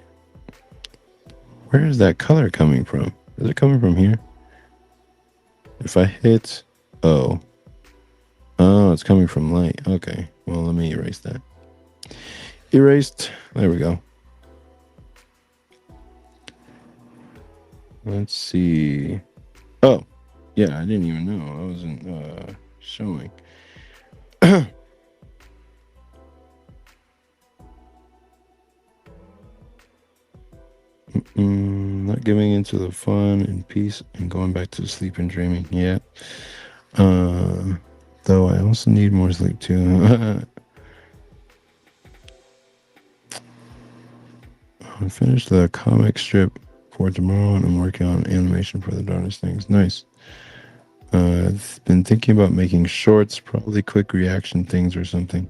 [SPEAKER 1] Where is that color coming from? Is it coming from here? If I hit oh. Oh, it's coming from light. Okay. Well, let me erase that. Erased. There we go. Let's see. Oh, yeah, I didn't even know. I wasn't showing. Not giving into the fun and peace and going back to sleep and dreaming. Yeah. Though I also need more sleep too. I finished the comic strip for tomorrow and I'm working on animation for the darndest things. Nice. I've been thinking about making shorts, probably quick reaction things or something.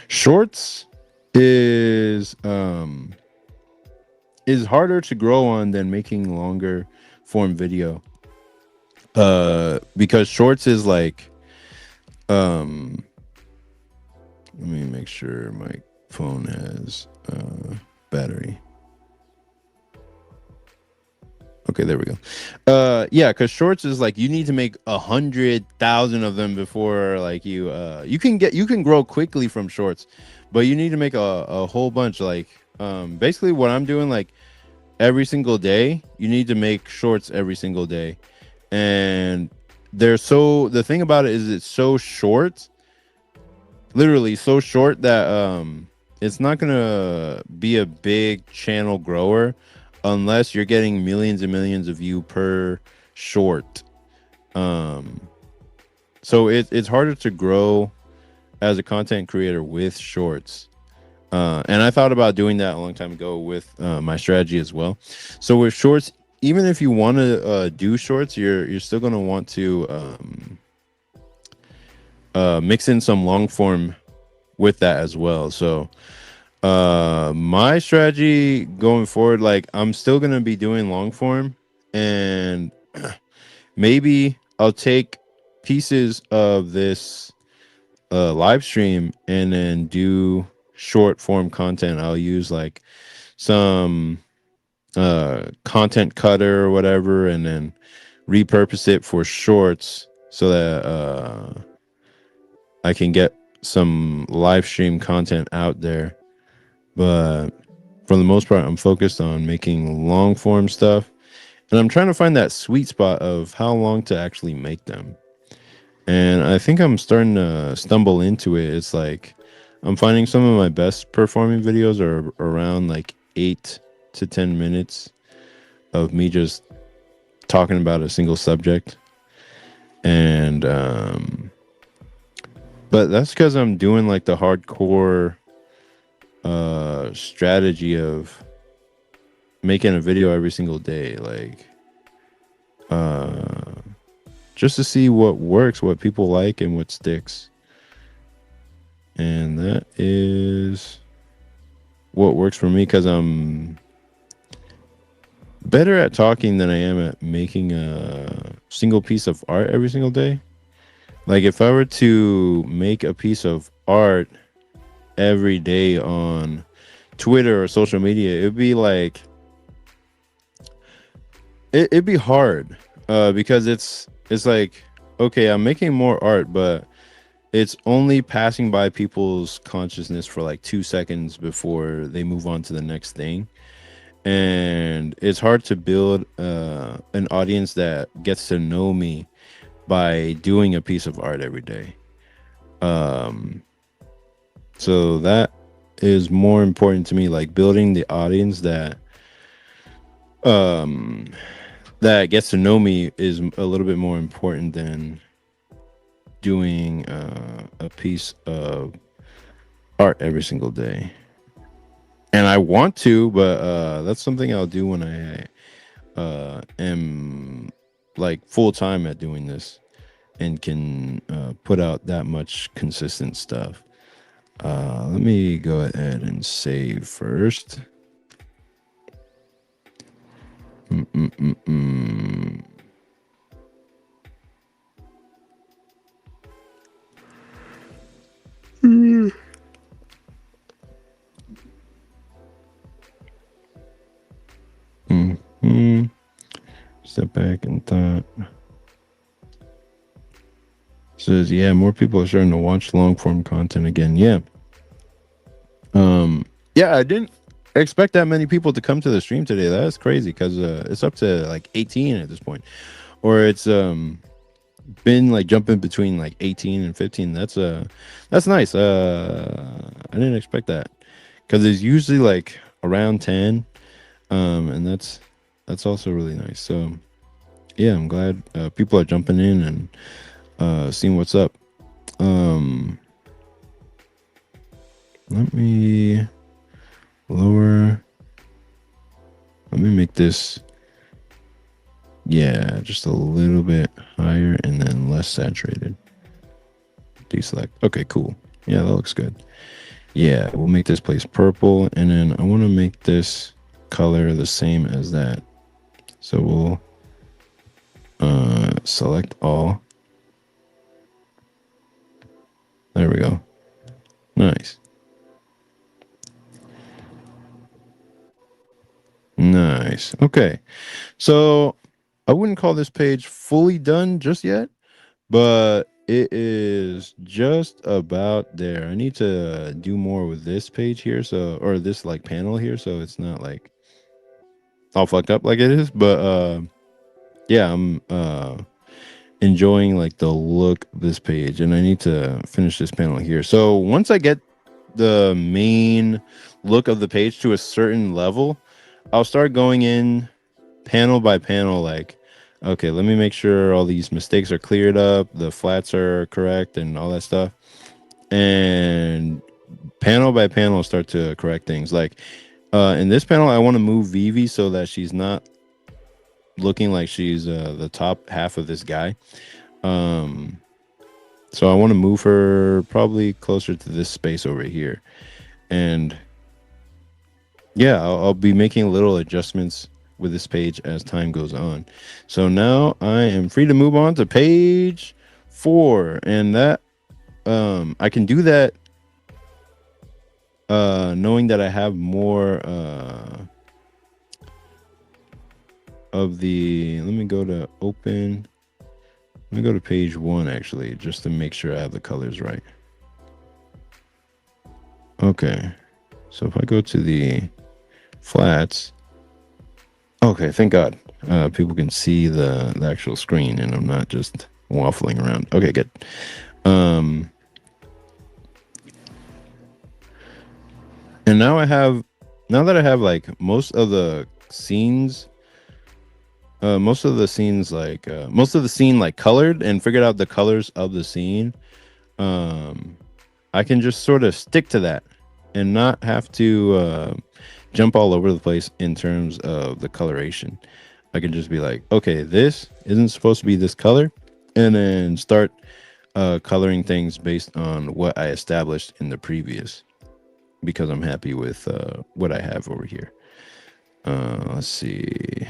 [SPEAKER 1] Shorts is is harder to grow on than making longer form video. Because shorts is like um let me make sure my phone has battery. Okay, there we go. Yeah, because shorts is like you need to make 100,000 of them before like you can grow quickly from shorts, but you need to make a whole bunch. Like basically what I'm doing, like every single day, you need to make shorts every single day, and the thing about it is it's so short, literally so short that it's not gonna be a big channel grower unless you're getting millions and millions of view per short. um so it's harder to grow as a content creator with shorts, and I thought about doing that a long time ago with my strategy as well. So with shorts, even if you want to do shorts, you're still going to want to mix in some long form with that as well. So my strategy going forward, like I'm still gonna be doing long form, and maybe I'll take pieces of this live stream and then do short form content. I'll use like some content cutter or whatever, and then repurpose it for shorts so that I can get some live stream content out there. But for the most part, I'm focused on making long form stuff, and I'm trying to find that sweet spot of how long to actually make them. And I think I'm starting to stumble into it. It's like I'm finding some of my best performing videos are around like 8 to 10 minutes of me just talking about a single subject. And but that's because I'm doing like the hardcore strategy of making a video every single day, like uh just to see what works, what people like, and what sticks. And that is what works for me because I'm better at talking than I am at making a single piece of art every single day. Like if I were to make a piece of art every day on Twitter or social media, it'd be like it'd be hard because it's like, okay, I'm making more art, but it's only passing by people's consciousness for like 2 seconds before they move on to the next thing. And it's hard to build an audience that gets to know me by doing a piece of art every day. Um, so that is more important to me, like building the audience um, that gets to know me is a little bit more important than doing a piece of art every single day. And I want to, but that's something I'll do when I am like full time at doing this and can put out that much consistent stuff. Let me go ahead and save first. Mm-mm-mm-mm. Mm-hmm. Step back and thought. Says, yeah, more people are starting to watch long form content again. Yeah. Yeah, I didn't expect that many people to come to the stream today. That's crazy because it's up to like 18 at this point, or it's been like jumping between like 18 and 15. That's nice. I didn't expect that because it's usually like around 10, and that's also really nice. So yeah, I'm glad people are jumping in and seeing what's up. Let me lower. Let me make this, yeah, just a little bit higher and then less saturated. Deselect. Okay, cool. Yeah, that looks good. Yeah, we'll make this place purple, and then I want to make this color the same as that. So we'll select all. There we go. Nice. Nice. Okay. So I wouldn't call this page fully done just yet, but it is just about there. I need to do more with this page here, so or this like panel here, so it's not like all fucked up like it is. But yeah, I'm enjoying like the look of this page, and I need to finish this panel here. So once I get the main look of the page to a certain level, I'll start going in panel by panel, like, okay, let me make sure all these mistakes are cleared up, the flats are correct, and all that stuff. And panel by panel, start to correct things. Like in this panel, I want to move Vivi so that she's not looking like she's the top half of this guy. So I want to move her probably closer to this space over here. And yeah, I'll be making little adjustments with this page as time goes on. So now I am free to move on to page 4, and that I can do that knowing that I have more of the, let me go to open, let me go to page 1 actually, just to make sure I have the colors right. Okay, so if I go to the flats, okay, thank God. People can see the actual screen, and I'm not just waffling around. Okay, good. And now that I have like most of the scenes, most of the scene like colored and figured out the colors of the scene, I can just sort of stick to that and not have to jump all over the place in terms of the coloration. I can just be like, okay, this isn't supposed to be this color, and then start coloring things based on what I established in the previous, because I'm happy with what I have over here. Let's see.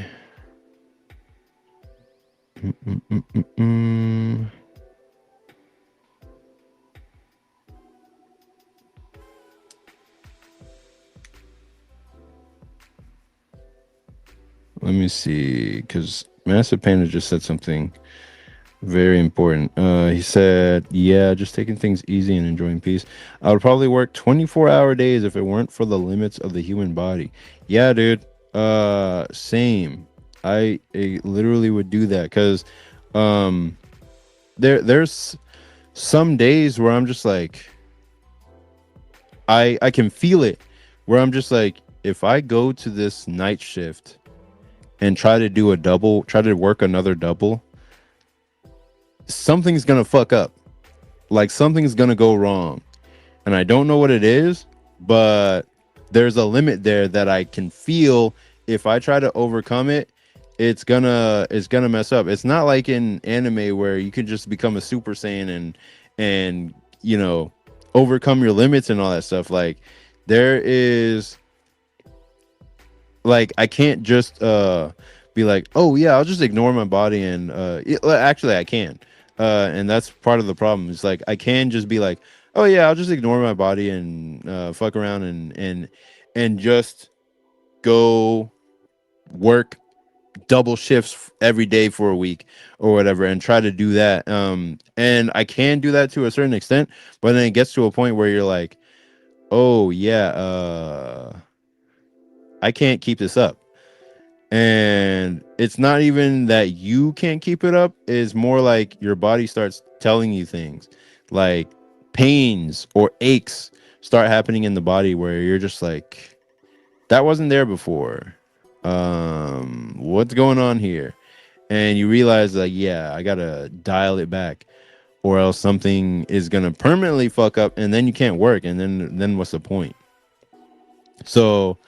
[SPEAKER 1] Let me see, because Massive Panda just said something very important. He said, yeah, just taking things easy and enjoying peace. I would probably work 24-hour days if it weren't for the limits of the human body. Yeah, dude. Same. I literally would do that, because there's some days where I'm just like, I can feel it, where I'm just like, if I go to this night shift and try to do a double, try to work another double, something's gonna fuck up. Like something's gonna go wrong. And I don't know what it is, but there's a limit there that I can feel. If I try to overcome it, it's gonna mess up. It's not like in anime where you can just become a Super Saiyan and you know, overcome your limits and all that stuff. Like there is, like, I can't just be like, oh yeah, I'll just ignore my body, and actually I can, and that's part of the problem. It's like I can just be like, oh yeah, I'll just ignore my body and fuck around and just go work double shifts every day for a week or whatever, and try to do that. And I can do that to a certain extent, but then it gets to a point where you're like, oh yeah, I can't keep this up. And it's not even that you can't keep it up, it's more like your body starts telling you things, like pains or aches start happening in the body where you're just like, that wasn't there before. What's going on here? And you realize, like, yeah, I gotta dial it back, or else something is gonna permanently fuck up, and then you can't work, and then what's the point? So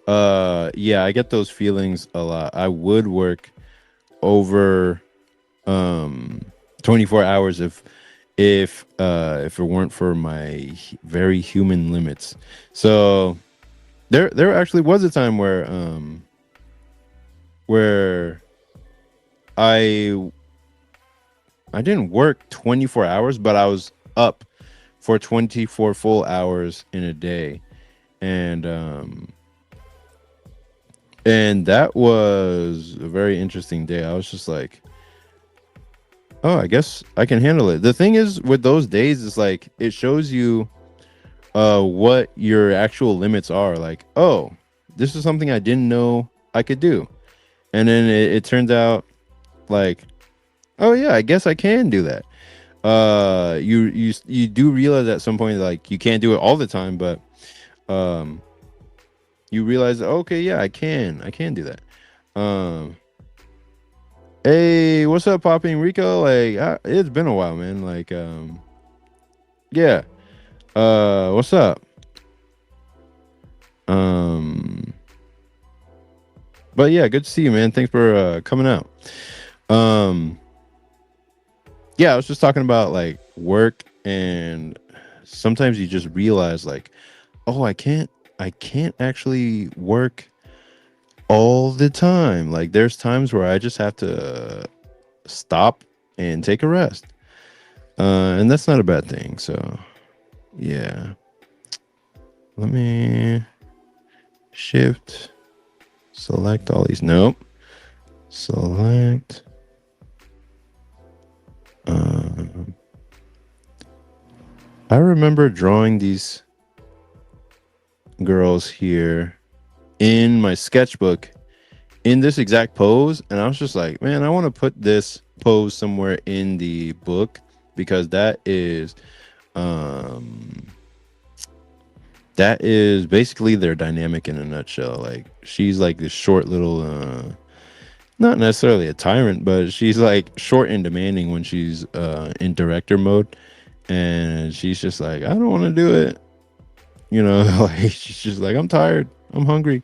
[SPEAKER 1] yeah, I get those feelings a lot. I would work over um 24 hours if it weren't for my very human limits. So there actually was a time where I I didn't work 24 hours, but I was up for 24 full hours in a day. And and that was a very interesting day. I was just like, oh, I guess I can handle it. The thing is with those days is like it shows you what your actual limits are. Like, oh, this is something I didn't know I could do. And then it turns out like, oh yeah, I guess I can do that. You do realize at some point like you can't do it all the time, but um you realize, okay, yeah, I can do that. Um Hey, what's up, Popping Rico? Like, it's been a while, man. Like, yeah. What's up? Um, but yeah, good to see you, man. Thanks for coming out. Um, yeah, I was just talking about like work, and sometimes you just realize, like, oh, I can't actually work all the time. Like, there's times where I just have to stop and take a rest, and that's not a bad thing. So, yeah. Let me shift, select all these. Nope. Select. Um, I remember drawing these girls here in my sketchbook in this exact pose. And I was just like, man, I want to put this pose somewhere in the book because um, that is basically their dynamic in a nutshell. Like she's like this short little not necessarily a tyrant, but she's like short and demanding when she's in director mode, and she's just like, I don't want to do it, you know. Like she's just like, I'm tired, I'm hungry,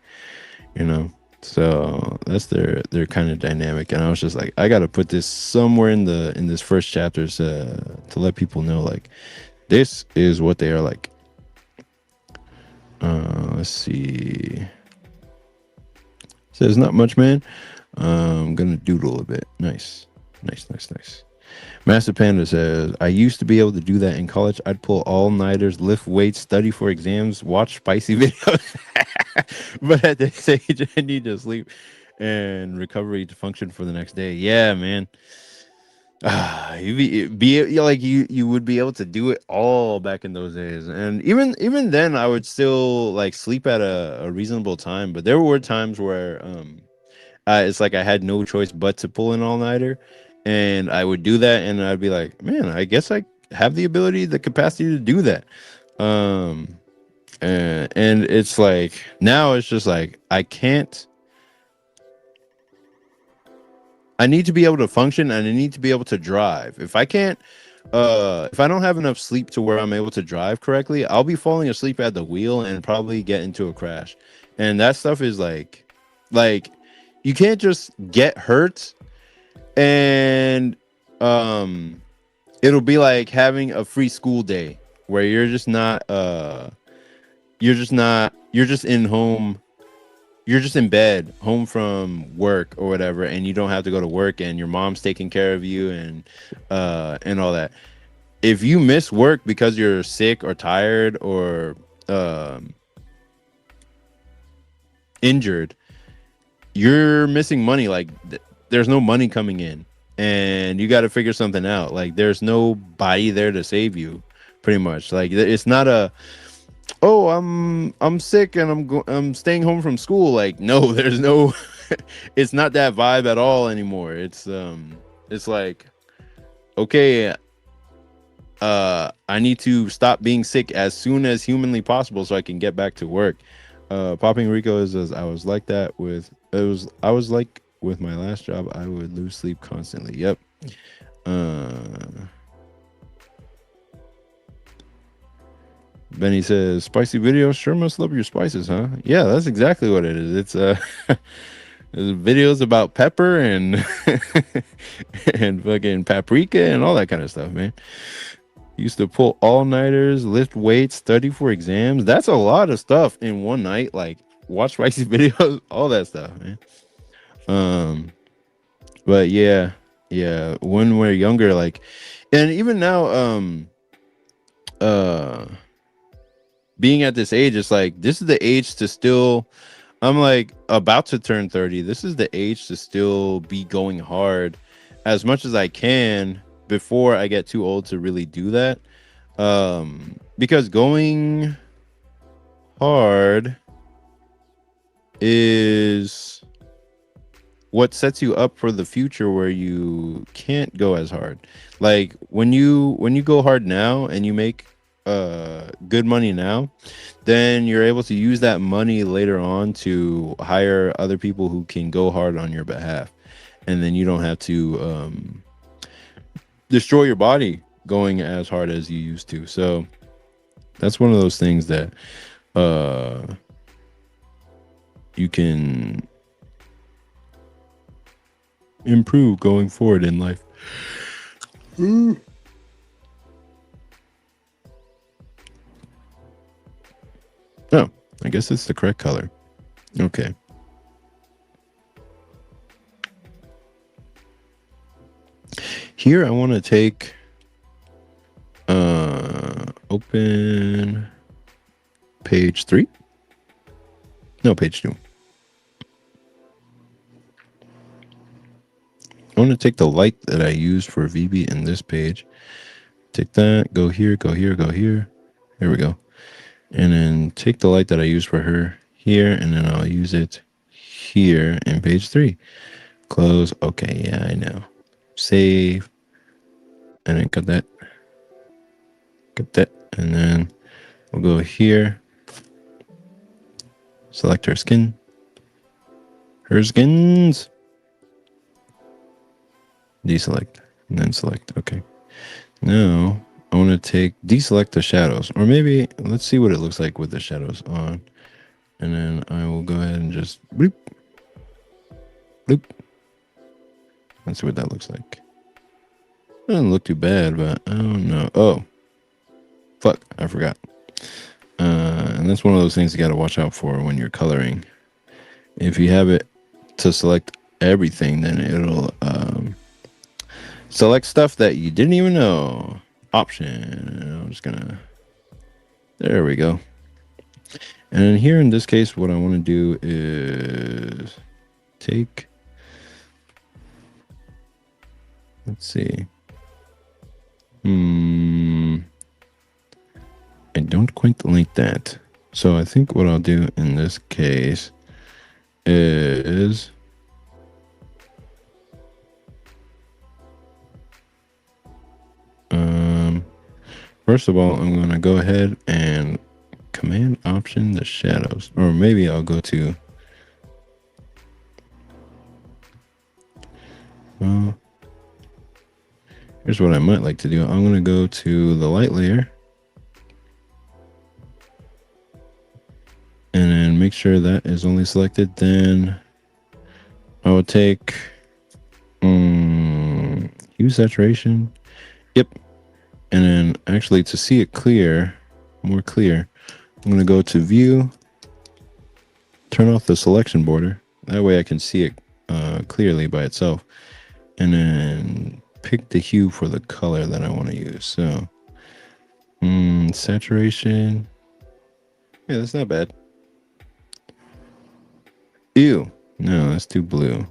[SPEAKER 1] you know. So that's their kind of dynamic, and I was just like, I got to put this somewhere in this first chapter to let people know like this is what they are like. Let's see. Says not much, man. I'm gonna doodle a bit. Nice, nice, nice, nice. Master Panda says, I used to be able to do that in college. I'd pull all-nighters, lift weights, study for exams, watch spicy videos. But at this age, I need to sleep and recovery to function for the next day. Yeah, man. Like you would be able to do it all back in those days, and even then I would still like sleep at a reasonable time, but there were times where it's like I had no choice but to pull an all-nighter, and I would do that, and I'd be like, man, I guess I have the ability, the capacity to do that. Um, and it's like now it's just like I can't. I need to be able to function, and I need to be able to drive. If I can't, if I don't have enough sleep to where I'm able to drive correctly, I'll be falling asleep at the wheel and probably get into a crash. And that stuff is like you can't just get hurt and it'll be like having a free school day where you're just in home, you're just in bed home from work or whatever, and you don't have to go to work, and your mom's taking care of you and all that. If you miss work because you're sick or tired or injured, you're missing money. Like there's no money coming in, and you got to figure something out. Like there's nobody there to save you, pretty much. Like it's not a, oh, I'm sick and I'm staying home from school. Like no, there's no. It's not that vibe at all anymore. It's like, okay, I need to stop being sick as soon as humanly possible so I can get back to work. Popping Rico says, I was like that with I was like with my last job, I would lose sleep constantly. Yep. Benny says, spicy video sure must love your spices, huh? Yeah, that's exactly what it is. It's There's videos about pepper and and fucking paprika and all that kind of stuff, man. Used to pull all-nighters, lift weights, study for exams. That's a lot of stuff in one night. Like watch spicy videos, all that stuff, man. Um, but yeah, yeah. When we're younger, like, and even now, uh, being at this age, it's like this is the age to still. I'm like about to turn 30. This is the age to still be going hard as much as I can before I get too old to really do that. Because going hard is what sets you up for the future where you can't go as hard. Like when you go hard now and you make good money now, then you're able to use that money later on to hire other people who can go hard on your behalf. And then you don't have to destroy your body going as hard as you used to. So that's one of those things that you can improve going forward in life. Oh, I guess it's the correct color. Okay. Here I want to take open page 3. No, page 2. I want to take the light that I used for VB in this page. Take that, go here, go here, go here. There we go. And then take the light that I used for her here, and then I'll use it here in page 3. Close. Okay, yeah, I know. Save. And then cut that. Cut that. And then we'll go here. Select her skin. Her skins. Deselect. And then select. Okay. Now I want to deselect the shadows. Or maybe let's see what it looks like with the shadows on. And then I will go ahead and just bloop. Bloop. Let's see what that looks like. Doesn't look too bad, but I don't know. Oh. Fuck. I forgot. And that's one of those things you got to watch out for when you're coloring. If you have it to select everything, then it'll select stuff that you didn't even know. Option. I'm just gonna. There we go. And then here in this case, what I want to do is take. Let's see. I don't quite like that. So I think what I'll do in this case is first of all, I'm going to go ahead and Command Option the shadows, or maybe I'll go to here's what I might like to do. I'm going to go to the light layer and then make sure that is only selected. Then I will take hue saturation. Yep. And then actually to see it more clear, I'm going to go to view, turn off the selection border. That way I can see it clearly by itself. And then pick the hue for the color that I want to use. So saturation. Yeah, that's not bad. Ew. No, that's too blue.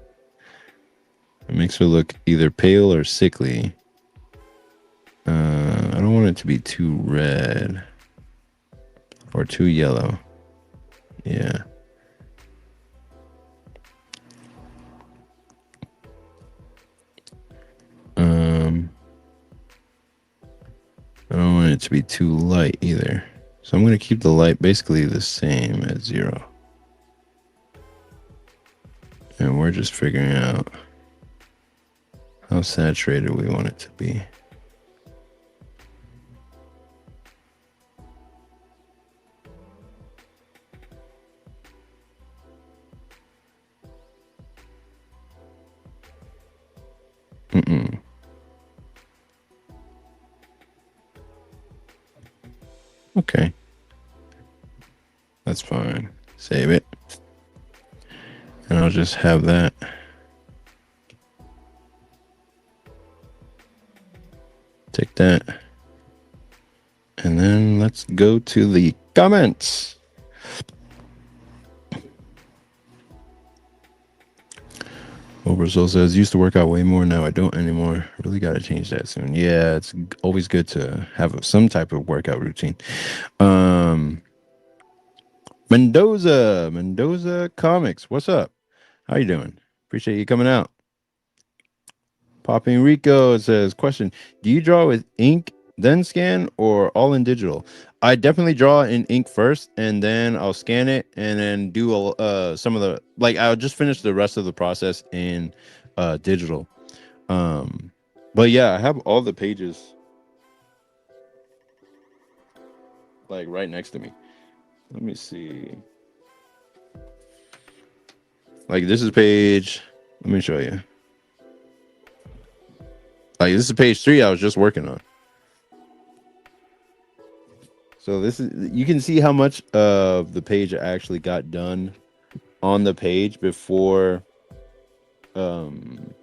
[SPEAKER 1] It makes her look either pale or sickly. I don't want it to be too red or too yellow. Yeah. I don't want it to be too light either. So I'm going to keep the light basically the same at 0. And we're just figuring out how saturated we want it to be. Okay, that's fine. Save it, and I'll just have that. Take that, and then let's go to the comments. Oversoul says, used to work out way more, now I don't anymore. Really got to change that soon. Yeah, it's always good to have some type of workout routine. Um, Mendoza Comics, what's up? How you doing? Appreciate you coming out. Popping Rico says, question, do you draw with ink, then scan, or all in digital? I definitely draw in ink first, and then I'll scan it, and then do some of the, like, I'll just finish the rest of the process in digital. But yeah, I have all the pages like right next to me. Let me see. Like this is page. Let me show you. Like this is page 3 I was just working on. So this is, you can see how much of the page I actually got done on the page um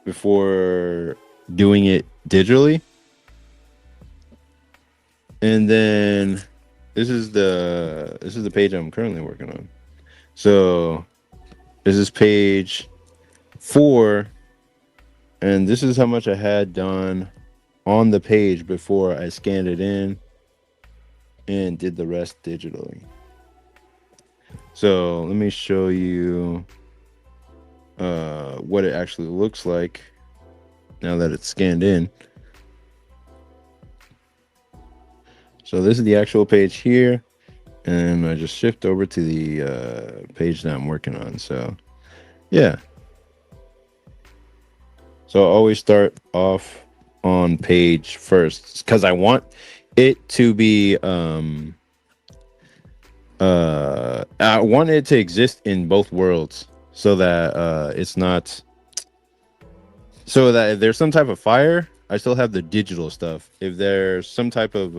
[SPEAKER 1] before doing it digitally. And then this is the page I'm currently working on. So this is page 4, and this is how much I had done on the page before I scanned it in and did the rest digitally. So let me show you what it actually looks like now that it's scanned in. So this is the actual page here, and I just shift over to the page that I'm working on. So yeah, so I always start off on page first because I want it to be I want it to exist in both worlds so that it's not, so that if there's some type of fire, I still have the digital stuff. If there's some type of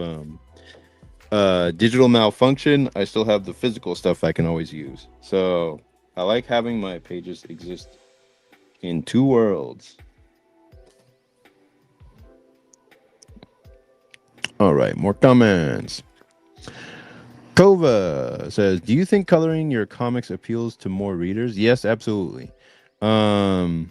[SPEAKER 1] digital malfunction, I still have the physical stuff I can always use. So I like having my pages exist in two worlds. All right, more comments. Kova says, "Do you think coloring your comics appeals to more readers?" Yes, absolutely. And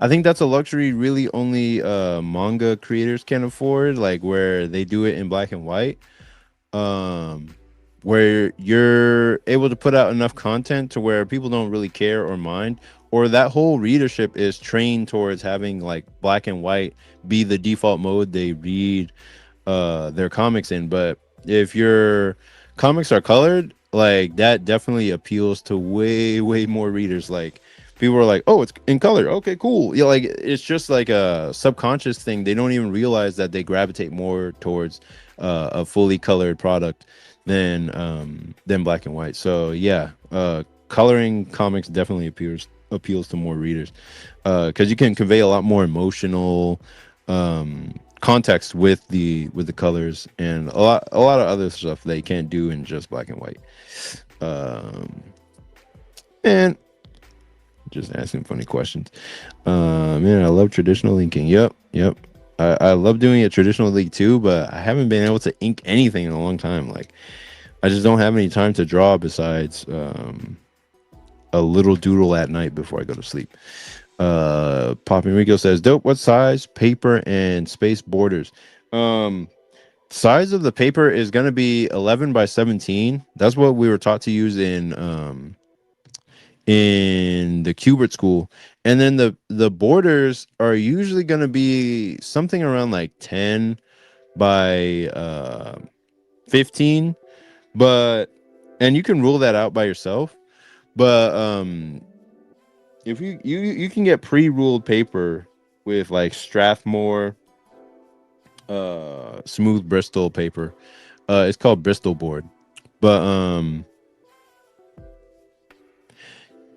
[SPEAKER 1] I think that's a luxury really only manga creators can afford, like where they do it in black and white. Um, where you're able to put out enough content to where people don't really care or mind, or that whole readership is trained towards having like black and white be the default mode they read their comics in. But if your comics are colored, like that definitely appeals to way more readers. Like people are like, oh, it's in color, okay, cool. Yeah, like it's just like a subconscious thing. They don't even realize that they gravitate more towards a fully colored product than black and white. So yeah, coloring comics definitely appeals to more readers because you can convey a lot more emotional context with the colors and a lot of other stuff they can't do in just black and white. And just asking funny questions. Man, I love traditional inking. Yep. I love doing it traditional league too, but I haven't been able to ink anything in a long time. Like I just don't have any time to draw besides a little doodle at night before I go to sleep. Poppy Rico says, dope, what size, paper, and space borders? Size of the paper is going to be 11 by 17. That's what we were taught to use in the Kubert school. And then the borders are usually going to be something around like 10 by 15, but and you can rule that out by yourself. But if you can get pre-ruled paper with like Strathmore smooth Bristol paper. It's called Bristol board. But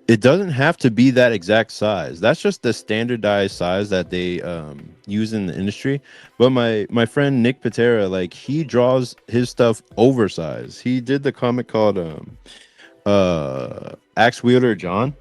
[SPEAKER 1] It doesn't have to be that exact size. That's just the standardized size that they use in the industry. But my friend Nick Patera, like he draws his stuff oversized. He did the comic called Axe Wielder John.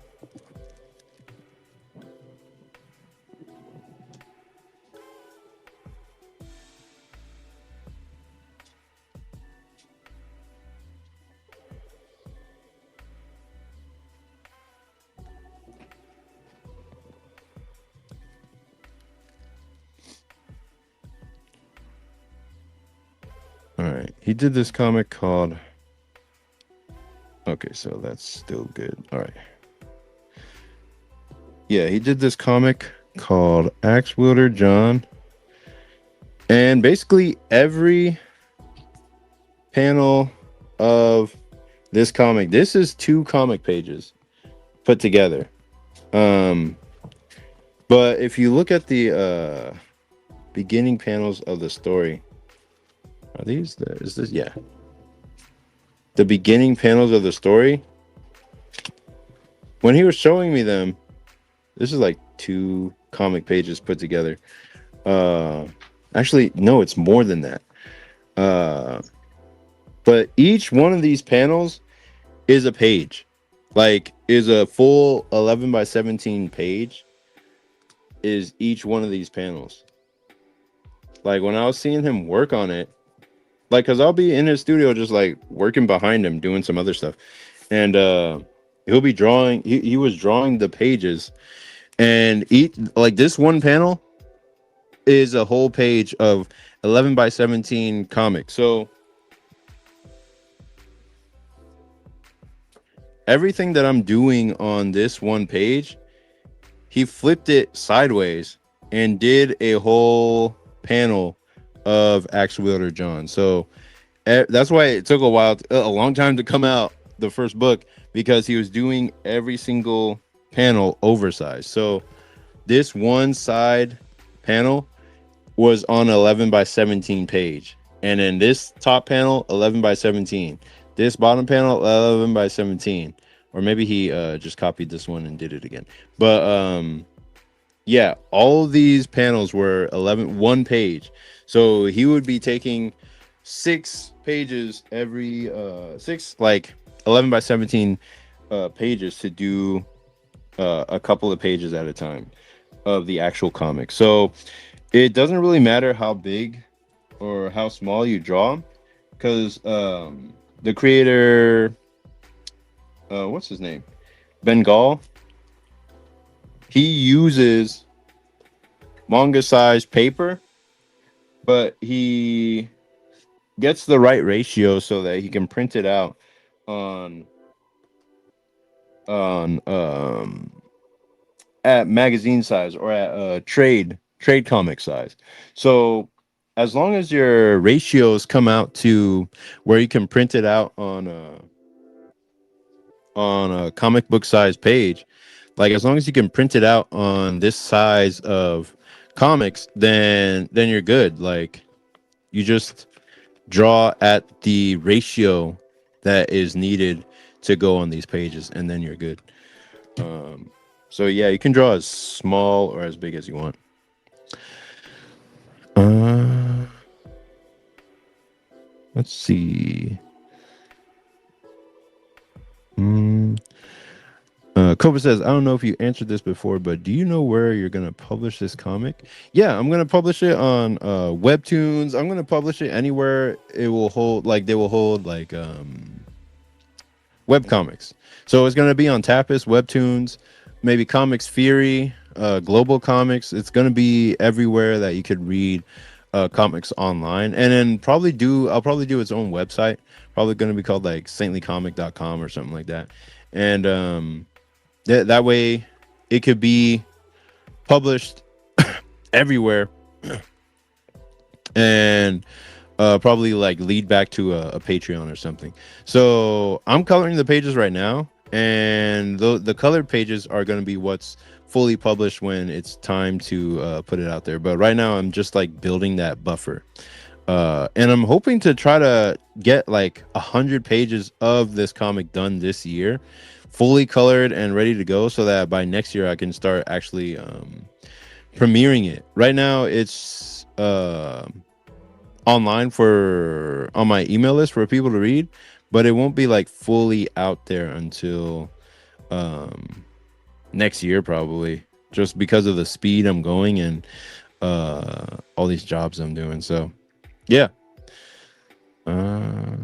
[SPEAKER 1] All right, he did this comic called. Okay, so that's still good. All right. Yeah, he did this comic called Axe Wielder John. And basically every panel of this comic, this is 2 comic pages put together. But if you look at the beginning panels of the story, are these the is this yeah. The beginning panels of the story, when he was showing me them, this is like 2 comic pages put together. Actually, no, it's more than that. But each one of these panels is a page, like is a full 11 by 17 page is each one of these panels. Like when I was seeing him work on it, like because I'll be in his studio just like working behind him doing some other stuff, and he'll be drawing. He was drawing the pages, and each like this one panel is a whole page of 11 by 17 comics. So everything that I'm doing on this one page, he flipped it sideways and did a whole panel of Axe Wielder John. So that's why it took a long time to come out, the first book, because he was doing every single panel oversized. So this one side panel was on 11 by 17 page, and then this top panel 11 by 17, this bottom panel 11 by 17, or maybe he just copied this one and did it again. But yeah, all these panels were 1 page. So he would be taking 6 pages every 6 like 11 by 17 pages to do a couple of pages at a time of the actual comic. So it doesn't really matter how big or how small you draw, because the creator, what's his name, Bengal, he uses manga size paper, but he gets the right ratio so that he can print it out on at magazine size or at trade comic size. So as long as your ratios come out to where you can print it out on a comic book size page, like as long as you can print it out on this size of comics, then you're good. Like you just draw at the ratio that is needed to go on these pages, and then you're good. So yeah, you can draw as small or as big as you want. Let's see. Koba says, I don't know if you answered this before, but do you know where you're going to publish this comic? Yeah, I'm going to publish it on Webtoons. I'm going to publish it anywhere it will hold, like they will hold like web comics. So it's going to be on Tapas, Webtoons, maybe Comics Fury, Global Comics. It's going to be everywhere that you could read comics online. And then I'll probably do its own website. Probably going to be called like saintlycomic.com or something like that. And that way it could be published everywhere and probably like lead back to a Patreon or something. So I'm coloring the pages right now, and the colored pages are going to be what's fully published when it's time to put it out there. But right now I'm just like building that buffer, and I'm hoping to try to get like 100 pages of this comic done this year fully colored and ready to go, so that by next year I can start actually premiering it. Right now it's online for on my email list for people to read, but it won't be like fully out there until um next year probably, just because of the speed I'm going and all these jobs I'm doing. So yeah. uh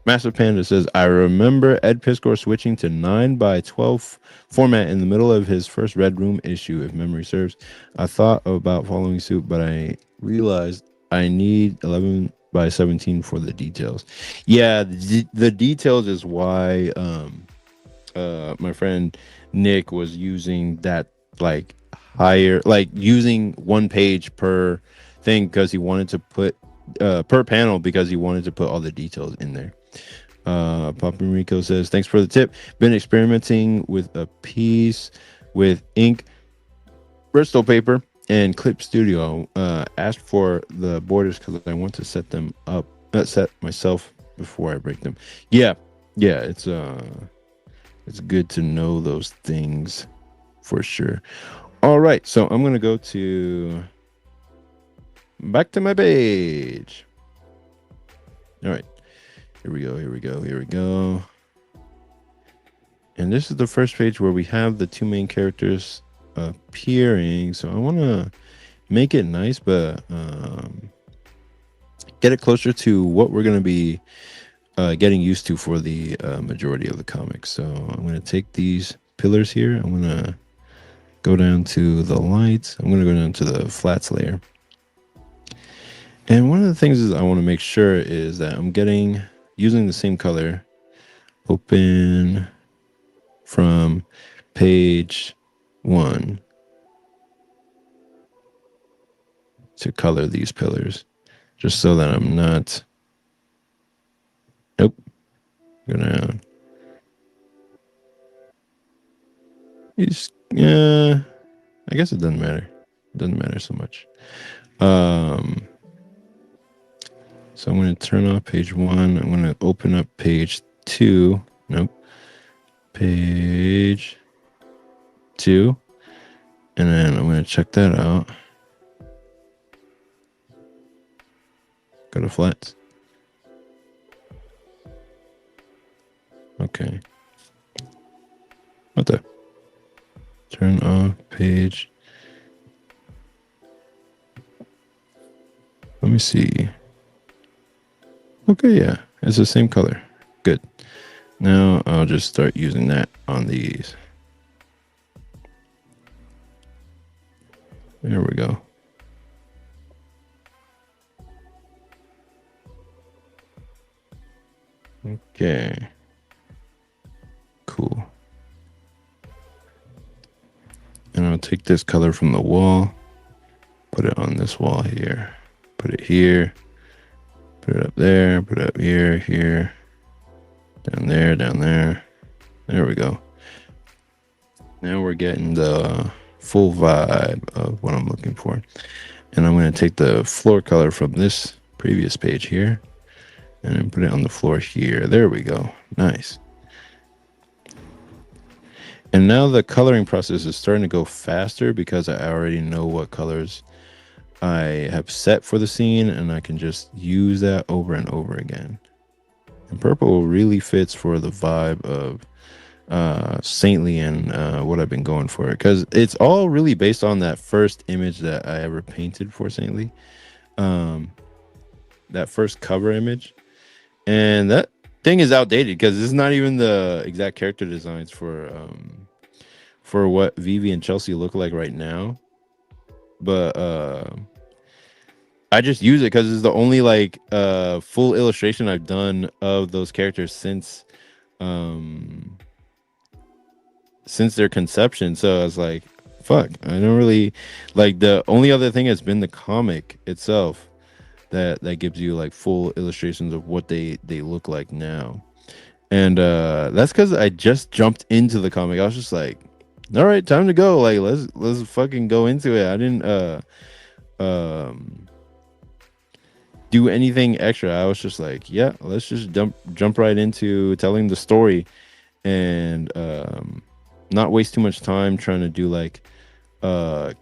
[SPEAKER 1] Master Panda says, I remember Ed Piskor switching to 9 by 12 format in the middle of his first Red Room issue, if memory serves. I thought about following suit, but I realized I need 11 by 17 for the details. Yeah, the details is why my friend Nick was using that, like, higher, like using one page per thing, because he wanted to put per panel, because he wanted to put all the details in there. Papa Rico says, thanks for the tip. Been experimenting with a piece with ink, Bristol paper, and Clip Studio. Asked for the borders because I want to set them up, set myself before I break them. Yeah, yeah, it's good to know those things for sure. All right, so I'm gonna go to back to my page. All right, here we go. Here we go. Here we go. And this is the first page where we have the two main characters appearing. So I want to make it nice, but get it closer to what we're going to be getting used to for the majority of the comics. So I'm going to take these pillars here. I'm going to go down to the lights. I'm going to go down to the flats layer. And one of the things is I want to make sure is that I'm using the same color. Open from page 1 to color these pillars, just so that I'm not. Nope. Go down. Yeah. I guess it doesn't matter. It doesn't matter so much. So I'm going to turn off page 1. I'm going to open up page 2. Nope. Page 2. And then I'm going to check that out. Go to flats. Okay. What the? Turn off page. Let me see. Okay, yeah. It's the same color. Good. Now I'll just start using that on these. There we go. Okay. Cool. And I'll take this color from the wall, put it on this wall here, put it here, put it up there, put it up here, here, down there, down there. There we go. Now we're getting the full vibe of what I'm looking for. And I'm going to take the floor color from this previous page here and then put it on the floor here. There we go. Nice. And now the coloring process is starting to go faster because I already know what colors I have set for the scene, and I can just use that over and over again. And purple really fits for the vibe of Saintly and what I've been going for, because it's all really based on that first image that I ever painted for Saintly, that first cover image. And that thing is outdated because it's not even the exact character designs for what Vivi and Chelsea look like right now. But I just use it because it's the only like full illustration I've done of those characters since their conception. So I was like, fuck, I don't really like, the only other thing has been the comic itself that gives you like full illustrations of what they look like now. And that's because I just jumped into the comic. I was just like, all right, time to go. Like, let's fucking go into it. I didn't do anything extra. I was just like, yeah, let's just jump right into telling the story. and not waste too much time trying to do like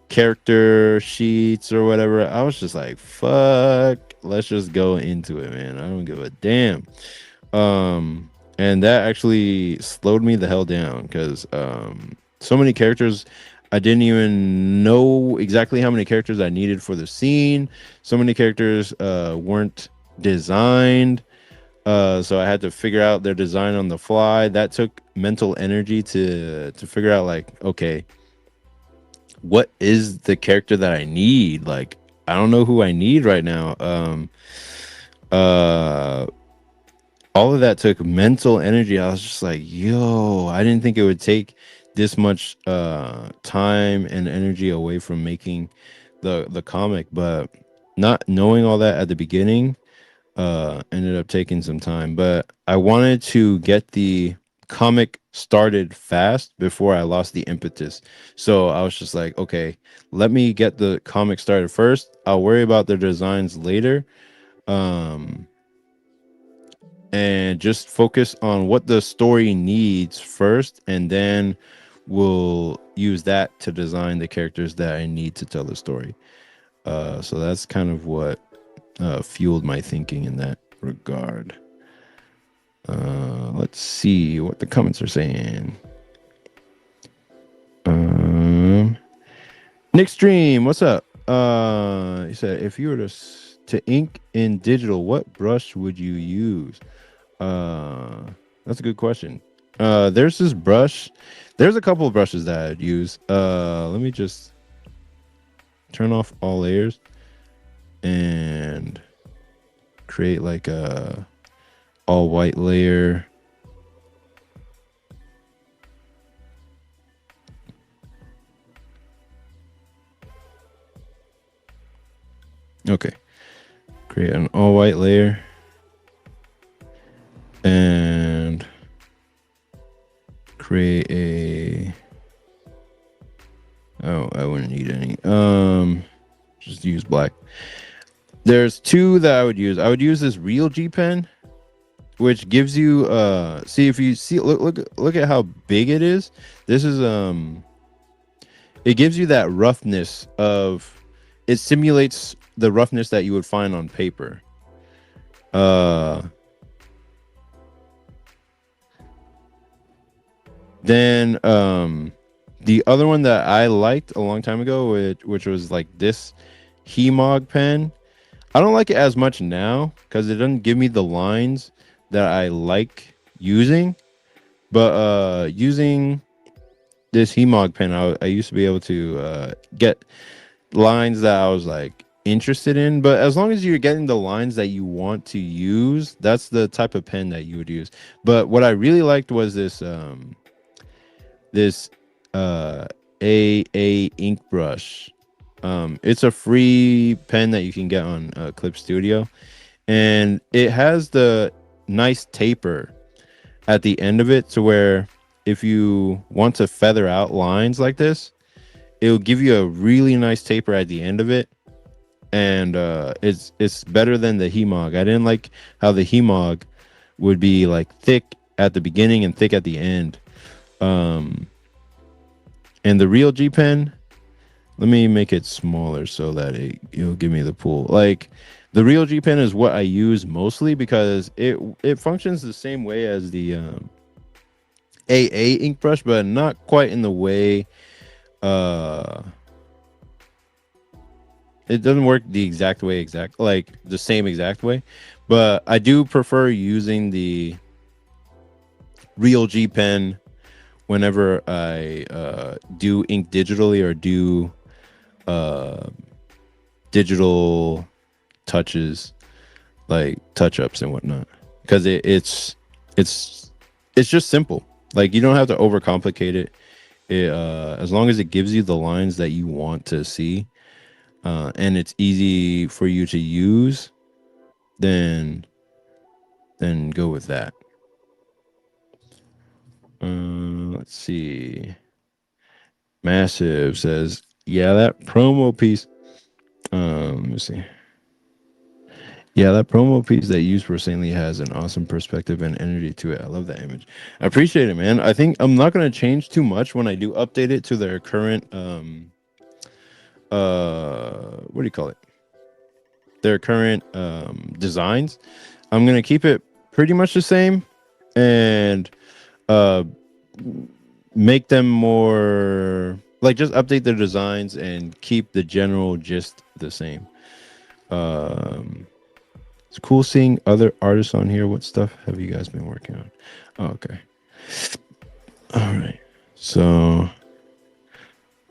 [SPEAKER 1] character sheets or whatever. I was just like, fuck, let's just go into it, man. I don't give a damn. And that actually slowed me the hell down because so many characters, I didn't even know exactly how many characters I needed for the scene. So many characters weren't designed. So I had to figure out their design on the fly. That took mental energy to figure out like, okay, what is the character that I need? Like, I don't know who I need right now. Uh all of that took mental energy. I was just like, yo, I didn't think it would take this much time and energy away from making the comic, but not knowing all that at the beginning ended up taking some time. But I wanted to get the comic started fast before I lost the impetus. So I was just like, okay, let me get the comic started first. I'll worry about the designs later. Um and just focus on what the story needs first, and then we'll use that to design the characters that I need to tell the story. So that's kind of what fueled my thinking in that regard. Let's see what the comments are saying. Um, Nick Stream, what's up? He said, if you were to ink in digital, what brush would you use? Uh, that's a good question. There's this brush. There's a couple of brushes that I'd use. Let me just turn off all layers and create like a all white layer. Okay, create an all white layer and create a. Oh, I wouldn't need any. Just use black. There's two that I would use. I would use this Real G pen, which gives you see, if you see, look at how big it is. This is it gives you that roughness of, it simulates the roughness that you would find on paper. Uh then the other one that I liked a long time ago, which was like this Hemog pen. I don't like it as much now because it doesn't give me the lines that I like using. But using this Hemog pen, I used to be able to get lines that I was like interested in. But as long as you're getting the lines that you want to use, that's the type of pen that you would use. But what I really liked was this uh AA ink brush. It's a free pen that you can get on Clip Studio, and it has the nice taper at the end of it, to where if you want to feather out lines like this, it'll give you a really nice taper at the end of it. And it's better than the Hemog. I didn't like how the Hemog would be like thick at the beginning and thick at the end. um and the Real G pen, let me make it smaller so that it'll give me the pool. Like, the Real G pen is what I use mostly because it functions the same way as the AA ink brush, but not quite in the way. Uh, it doesn't work the exact way, like the same exact way. But I do prefer using the Real G pen whenever I do ink digitally or do uh, digital touches, like touch ups and whatnot, because it's it's just simple. Like, you don't have to overcomplicate it. As long as it gives you the lines that you want to see, and it's easy for you to use, then go with that. Let's see. Massive says, yeah, that promo piece. Let me see. Yeah, that promo piece that you used for Saintly has an awesome perspective and energy to it. I love that image. I appreciate it, man. I think I'm not gonna change too much when I do update it to their current what do you call it? Their current designs. I'm gonna keep it pretty much the same and uh make them more like just update their designs and keep the general gist the same. Um it's cool seeing other artists on here. What stuff have you guys been working on? Oh, okay. All right. So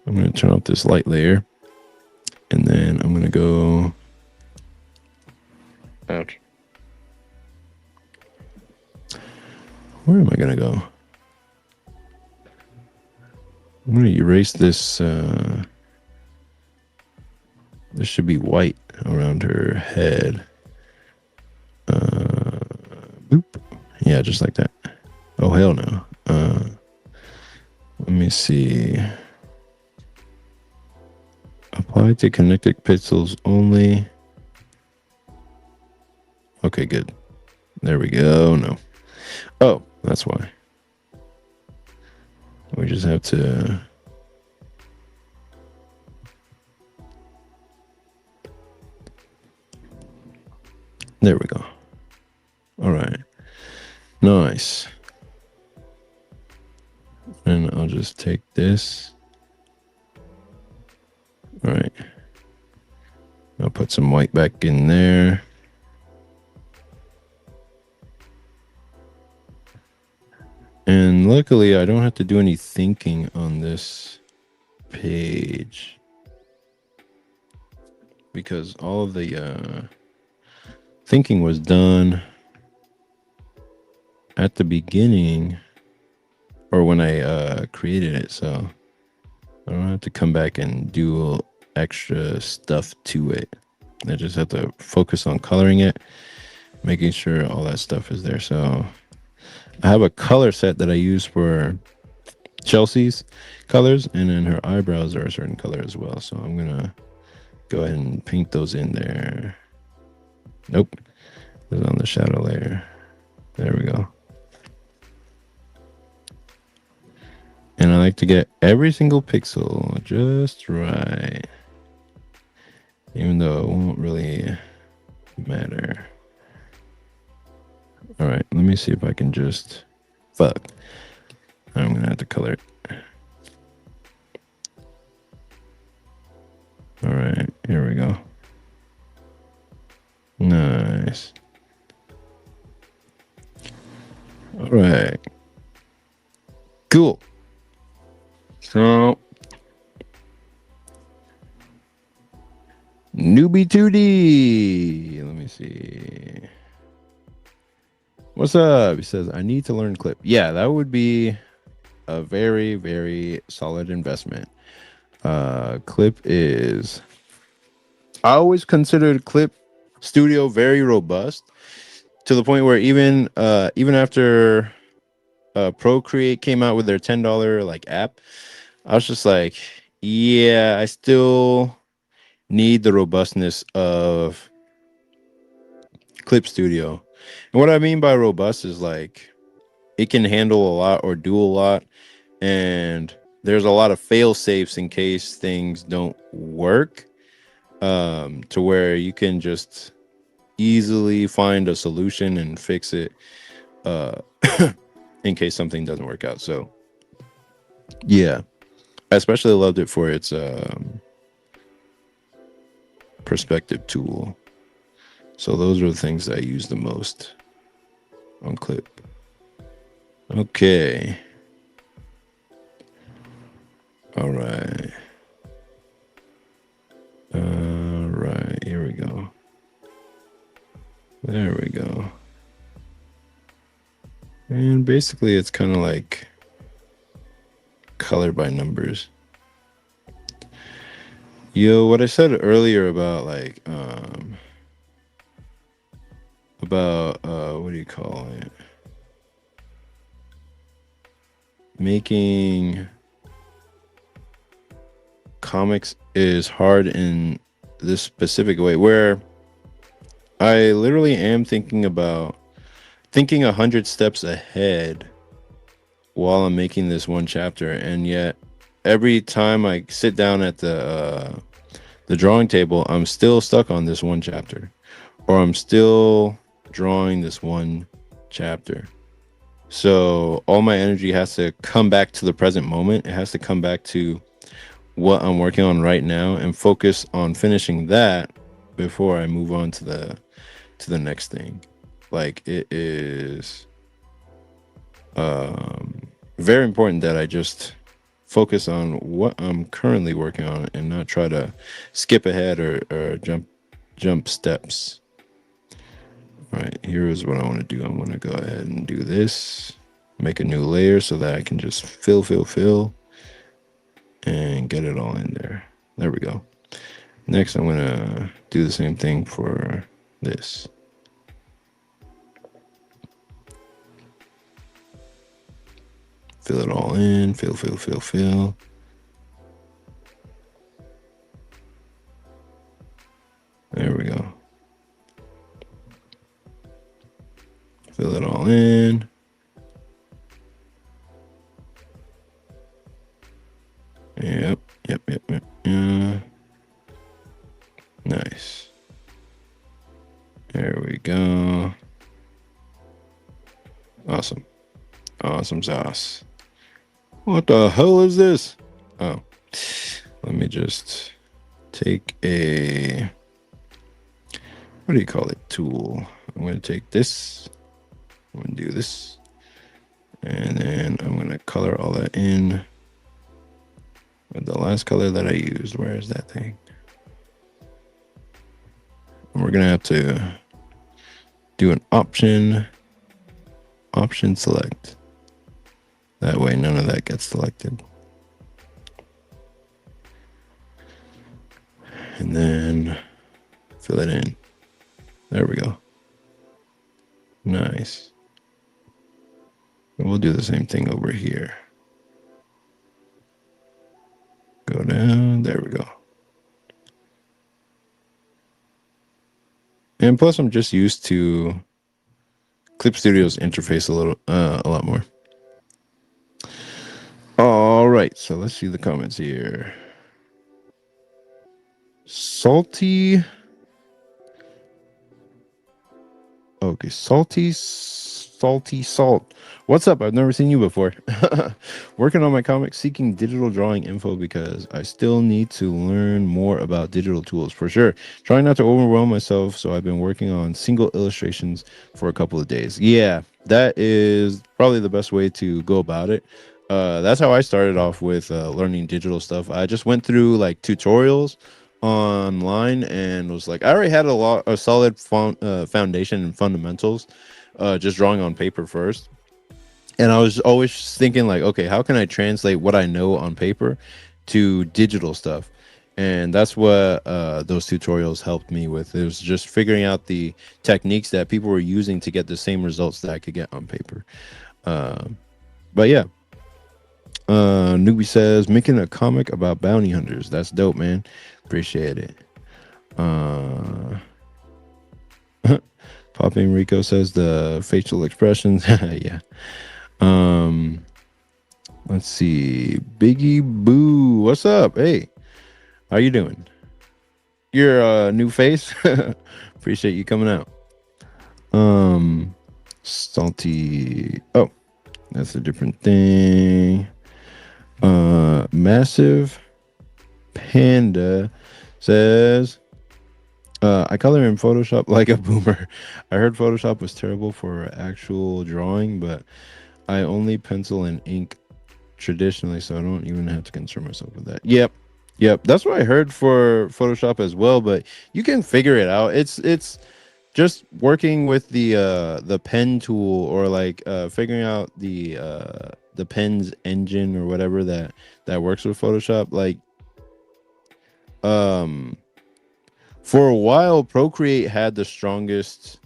[SPEAKER 1] I'm gonna turn off this light layer and then I'm gonna go. Ouch. Where am I gonna go? I'm gonna erase this. This should be white around her head. Boop. Yeah, just like that. Oh hell no. Let me see. Apply to connected pixels only. Okay, good. There we go. No. Oh, that's why. We just have to. There we go. All right. Nice. And I'll just take this. All right. I'll put some white back in there. And luckily, I don't have to do any thinking on this page because all of the thinking was done at the beginning or when I created it. So I don't have to come back and do extra stuff to it. I just have to focus on coloring it, making sure all that stuff is there. So I have a color set that I use for Chelsea's colors, and then her eyebrows are a certain color as well. So I'm gonna go ahead and paint those in there. Nope, it's on the shadow layer. There we go. And I like to get every single pixel just right, even though it won't really matter. All right, let me see if I can just, fuck. I'm gonna have to color it. All right, here we go. Nice. All right. Cool. So, newbie 2D. Let me see. What's up? He says, I need to learn Clip. Yeah, that would be a very, very solid investment. Clip is, I always considered Clip Studio very robust to the point where even after Procreate came out with their $10 like app, I was just like, yeah, I still need the robustness of Clip Studio. And what I mean by robust is like it can handle a lot or do a lot, and there's a lot of fail safes in case things don't work, to where you can just easily find a solution and fix it in case something doesn't work out. So yeah, I especially loved it for its perspective tool. So those are the things I use the most on Clip. Okay. All right. Here we go. There we go. And basically it's kind of like color by numbers. Yo, what I said earlier about like what do you call it? Making comics is hard in this specific way where I literally am thinking 100 steps ahead while I'm making this one chapter, and yet every time I sit down at the drawing table, I'm still stuck on this one chapter, or I'm still drawing this one chapter. So all my energy has to come back to the present moment. It has to come back to what I'm working on right now and focus on finishing that before I move on to the next thing. Like it is um very important that I just focus on what I'm currently working on and not try to skip ahead or jump steps. All right, here is what I want to do. I'm going to go ahead and do this, make a new layer so that I can just fill and get it all in there. There we go. Next, I'm going to do the same thing for this. Fill it all in, fill. There we go. Fill it all in. Yep. Nice. There we go. Awesome sauce. What the hell is this? Oh, let me just take a, what do you call it, tool. I'm going to take this. I'm going to do this. And then I'm going to color all that in with the last color that I used. Where is that thing? And we're going to have to do an option select. That way none of that gets selected. And then fill it in. There we go. Nice. And we'll do the same thing over here. Go down. There we go. And plus I'm just used to Clip Studio's interface a lot more. All right, so let's see the comments here. Salty. Okay, salty salt. What's up? I've never seen you before. Working on my comic, seeking digital drawing info because I still need to learn more about digital tools for sure. Trying not to overwhelm myself, so I've been working on single illustrations for a couple of days. Yeah, that is probably the best way to go about it. That's how I started off with learning digital stuff. I just went through like tutorials online and was like, I already had a solid foundation and fundamentals, just drawing on paper first. And I was always thinking like, okay, how can I translate what I know on paper to digital stuff? And that's what those tutorials helped me with. It was just figuring out the techniques that people were using to get the same results that I could get on paper. But yeah, Newbie says, making a comic about bounty hunters. That's dope, man. Appreciate it. Popping Rico says the facial expressions. Yeah. Let's see. Biggie Boo, what's up? Hey, how you doing? You're a new face. Appreciate you coming out. Salty. Oh, that's a different thing. Massive Panda says, I color in Photoshop like a boomer. I heard Photoshop was terrible for actual drawing, but I only pencil and ink traditionally, so I don't even have to concern myself with that. Yep. That's what I heard for Photoshop as well, but you can figure it out. It's just working with the pen tool, or like figuring out the pen's engine or whatever that works with Photoshop. Like for a while Procreate had the strongest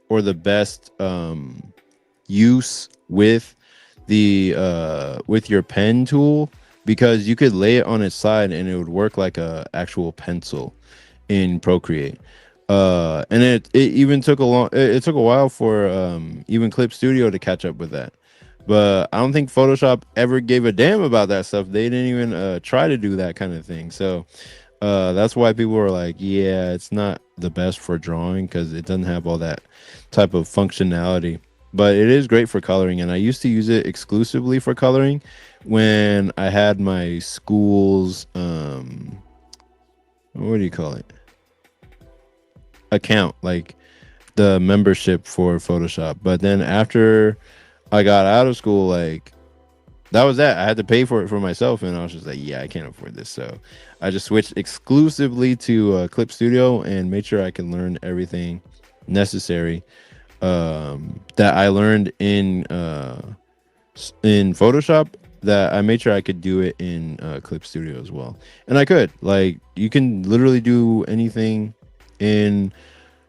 [SPEAKER 1] or the best use with your pen tool, because you could lay it on its side and it would work like a actual pencil in Procreate. And it even took a long it took a while for even Clip Studio to catch up with that. But I don't think Photoshop ever gave a damn about that stuff. They didn't even try to do that kind of thing. So that's why people were like, yeah, it's not the best for drawing because it doesn't have all that type of functionality. But it is great for coloring, and I used to use it exclusively for coloring when I had my school's what do you call it, account, like the membership for Photoshop. But then after I got out of school, like that was that. I had to pay for it for myself, and I was just like, yeah, I can't afford this. So I just switched exclusively to Clip Studio and made sure I can learn everything necessary that I learned in Photoshop. That I made sure I could do it in Clip Studio as well, and I could. Like, you can literally do anything in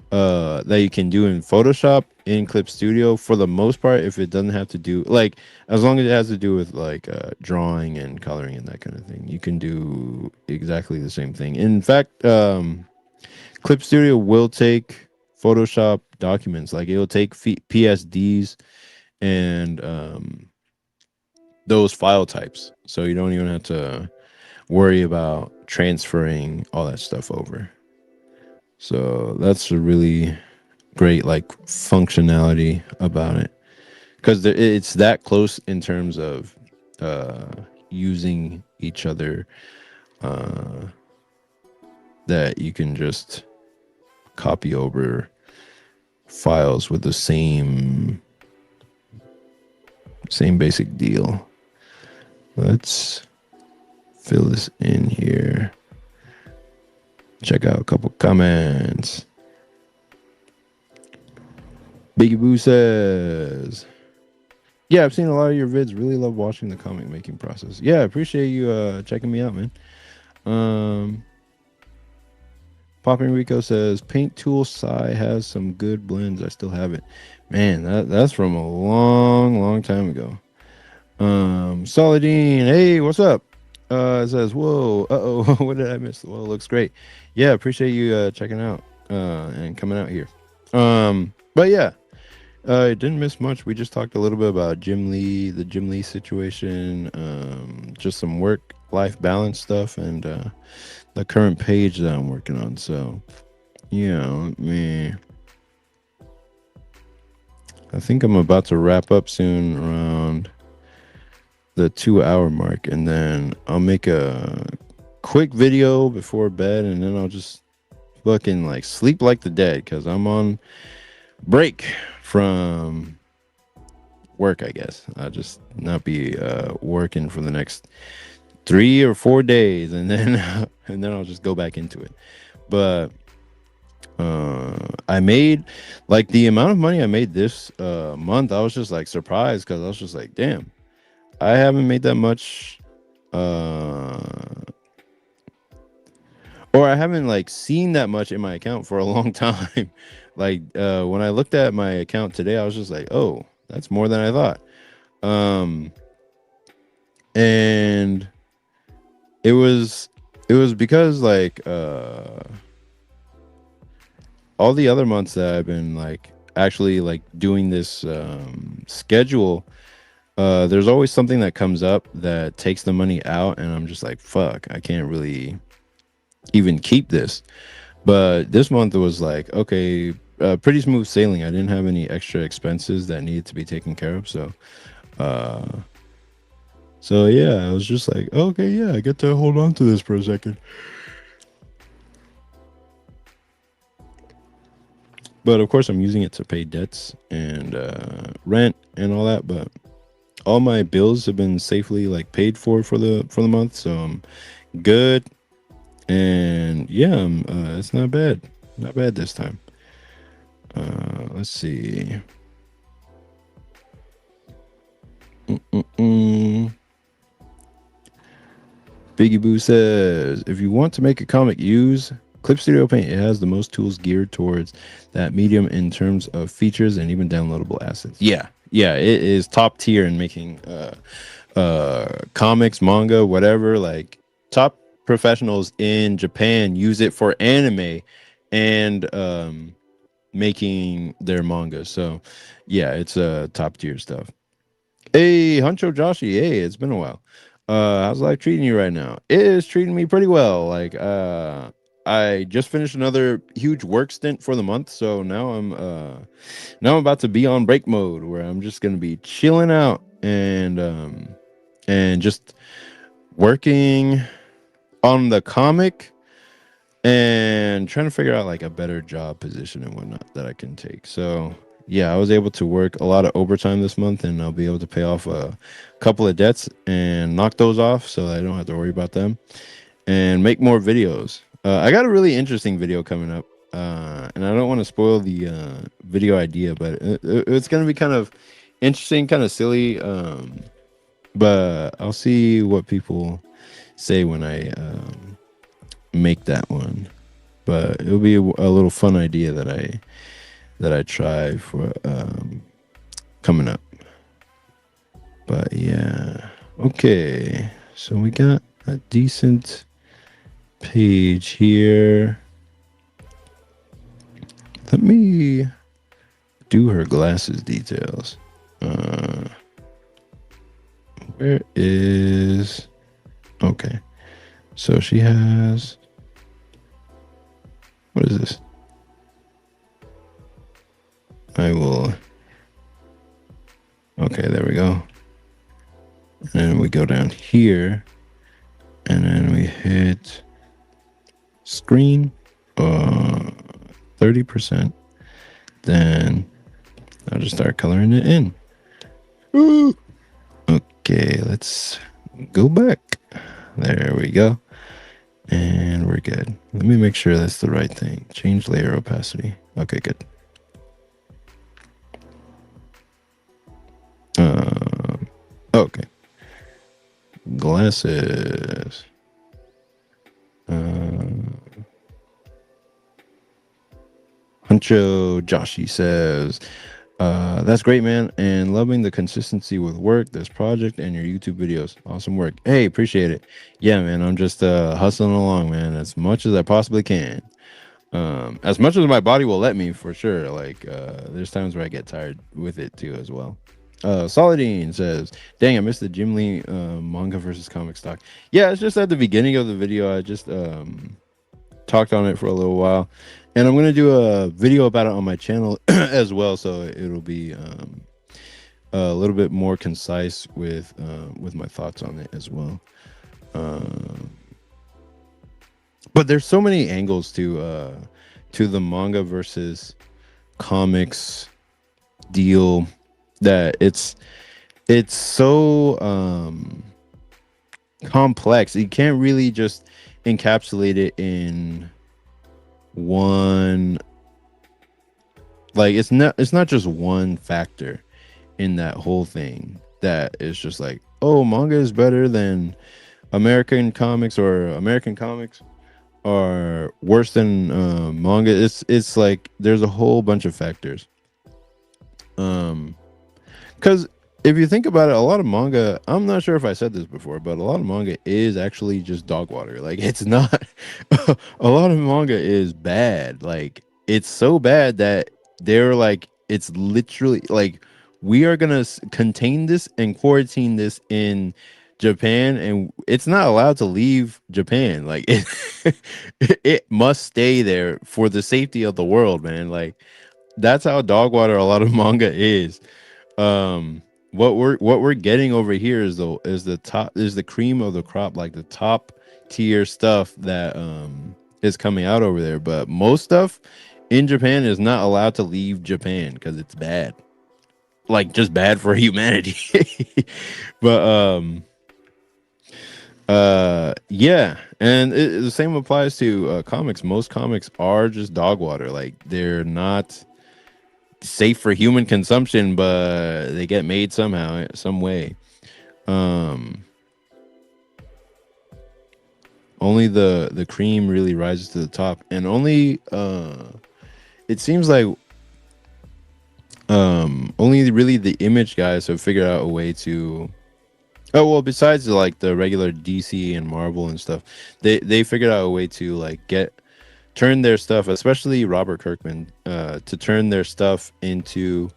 [SPEAKER 1] that you can do in Photoshop in Clip Studio for the most part, if it doesn't have to do, like, as long as it has to do with like drawing and coloring and that kind of thing, you can do exactly the same thing. In fact, Clip Studio will take Photoshop documents, like it'll take PSDs and those file types, so you don't even have to worry about transferring all that stuff over. So that's a really great like functionality about it, because it's that close in terms of uh using each other, uh that you can just copy over files with the same basic deal. Let's fill this in here. Check out a couple comments. Biggie Boo says, yeah, I've seen a lot of your vids. Really love watching the comic making process. Yeah, I appreciate you checking me out, man. Popping Rico says, Paint Tool Psy has some good blends. I still have it. Man, that's from a long time ago. Solidine, hey, what's up? It says, whoa, what did I miss? Well, it looks great. Yeah, appreciate you checking out and coming out here. But yeah, I didn't miss much. We just talked a little bit about the Jim Lee situation, just some work-life balance stuff, and the current page that I'm working on. So, yeah, I think I'm about to wrap up soon, around the 2-hour mark, and then I'll make a quick video before bed, and then I'll just fucking like sleep like the dead, because I'm on break from work, I guess. I'll just not be working for the next 3 or 4 days, and then I'll just go back into it. But I made, like, the amount of money I made this month, I was just like surprised, because I was just like, damn, I haven't made that much, or I haven't like seen that much in my account for a long time. Like when I looked at my account today, I was just like, oh, that's more than I thought. And it was because like all the other months that I've been like actually like doing this schedule, there's always something that comes up that takes the money out, and I'm just like, fuck, I can't really even keep this. But this month it was like, okay, pretty smooth sailing. I didn't have any extra expenses that needed to be taken care of. So yeah, I was just like, okay, yeah, I get to hold on to this for a second. But of course, I'm using it to pay debts and rent and all that. But all my bills have been safely like paid for the month, so I'm good. And yeah, it's not bad this time. Let's see. Biggie Boo says, if you want to make a comic, use Clip Studio Paint. It has the most tools geared towards that medium in terms of features and even downloadable assets. Yeah, it is top tier in making comics, manga, whatever. Like, top professionals in Japan use it for anime, and making their manga. So yeah, it's top tier stuff. Hey, Huncho Joshi, hey, it's been a while. How's life treating you right now? It is treating me pretty well. Like I just finished another huge work stint for the month, so now I'm about to be on break mode where I'm just gonna be chilling out and just working on the comic and trying to figure out like a better job position and whatnot that I can take. So yeah, I was able to work a lot of overtime this month, and I'll be able to pay off a couple of debts and knock those off, so I don't have to worry about them and make more videos. I got a really interesting video coming up, and I don't want to spoil the video idea, but it's going to be kind of interesting, kind of silly. But I'll see what people say when I make that one. But it'll be a little fun idea that I try for coming up. But yeah, okay. So we got a decent page here. Let me do her glasses details. Where is... Okay. So she has... What is this? I will... Okay, there we go. And then we go down here. And then we hit... Screen. 30%. Then I'll just start coloring it in. Ooh. Okay, let's go back. There we go. And we're good. Let me make sure that's the right thing. Change layer opacity. Okay, good. Okay. Glasses. Huncho Joshi says, that's great, man, and loving the consistency with work, this project, and your YouTube videos. Awesome work. Hey, appreciate it. Yeah, man, I'm just hustling along, man, as much as I possibly can. As much as my body will let me, for sure. Like, there's times where I get tired with it too, as well. Solidine says, dang, I missed the Jim Lee manga versus comic stock. Yeah, it's just at the beginning of the video. I just talked on it for a little while, and I'm gonna do a video about it on my channel as well, so it'll be a little bit more concise with my thoughts on it as well. But there's so many angles to the manga versus comics deal that it's so complex. You can't really just encapsulate it in one, like it's not just one factor in that whole thing that is just like, oh, manga is better than American comics, or American comics are worse than manga. It's like there's a whole bunch of factors. Because if you think about it, a lot of manga, I'm not sure if I said this before, but a lot of manga is actually just dog water. Like, it's not, a lot of manga is bad. Like, it's so bad that they're like, it's literally like, we are going to contain this and quarantine this in Japan, and it's not allowed to leave Japan. Like, it must stay there for the safety of the world, man. Like, that's how dog water a lot of manga is. What we're getting over here is the cream of the crop, like the top tier stuff that is coming out over there. But most stuff in Japan is not allowed to leave Japan because it's bad, like just bad for humanity. But yeah, and the same applies to comics. Most comics are just dog water. Like, they're not safe for human consumption, but they get made somehow, some way. Only the cream really rises to the top, and only it seems like only really the Image guys have figured out a way to, oh well, besides like the regular DC and Marvel and stuff, they figured out a way to like get turn their stuff, especially Robert Kirkman, to turn their stuff into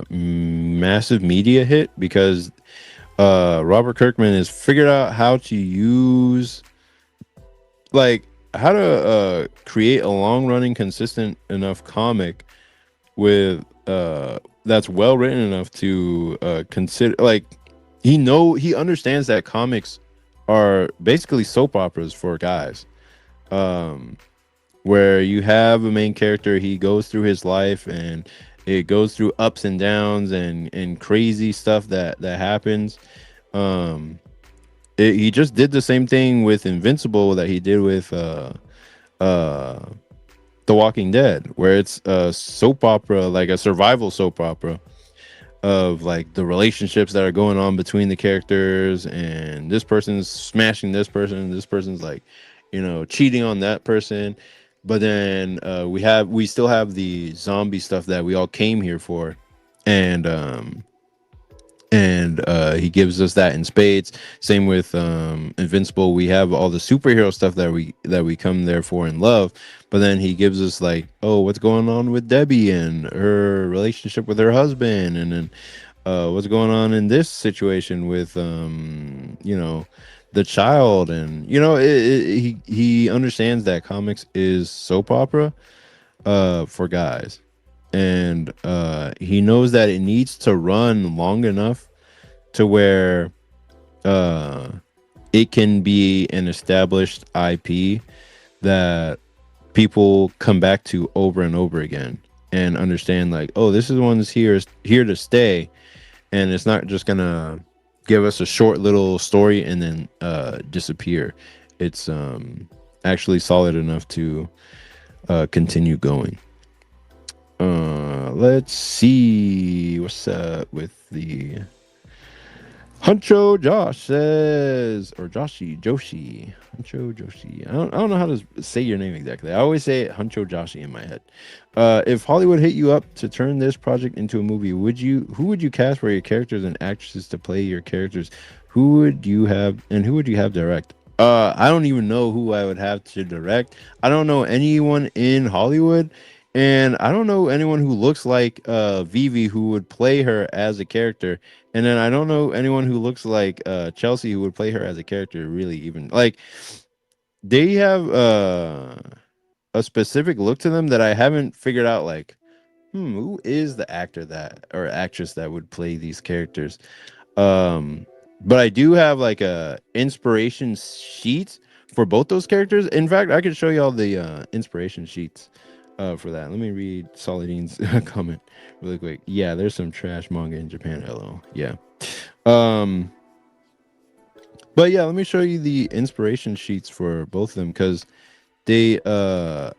[SPEAKER 1] massive media hit, because Robert Kirkman has figured out how to use, like, how to create a long running consistent enough comic with that's well written enough to consider, like, he understands that comics are basically soap operas for guys, um where you have a main character, he goes through his life and it goes through ups and downs and crazy stuff that happens. um he just did the same thing with Invincible that he did with uh The Walking Dead, where it's a soap opera, like a survival soap opera of like the relationships that are going on between the characters, and this person's smashing this person's like, cheating on that person. But then we still have the zombie stuff that we all came here for. And he gives us that in spades. Same with Invincible, we have all the superhero stuff that we come there for and love. But then he gives us like, oh, what's going on with Debbie and her relationship with her husband, and then what's going on in this situation with the child. And he understands that comics is soap opera for guys, and he knows that it needs to run long enough to where uh, it can be an established IP that people come back to over and over again, and understand like, oh, this is one that's here to stay, and it's not just gonna give us a short little story and then disappear. It's actually solid enough to continue going. Let's see what's up with the Huncho Josh says, or Joshi, Huncho Joshi. I don't know how to say your name exactly. I always say it Huncho Joshi in my head. If Hollywood hit you up to turn this project into a movie, who would you cast for your characters and actresses to play your characters? Who would you have direct? I don't even know who I would have to direct. I don't know anyone in Hollywood, and I don't know anyone who looks like Vivi who would play her as a character. And then I don't know anyone who looks like Chelsea who would play her as a character, really. Even like, they have a specific look to them that I haven't figured out, like, who is the actor that or actress that would play these characters? But I do have like a inspiration sheet for both those characters. In fact, I could show you all the inspiration sheets for that. Let me read Solidine's comment really quick. Yeah, there's some trash manga in Japan. Hello. Yeah. But yeah, let me show you the inspiration sheets for both of them, because they I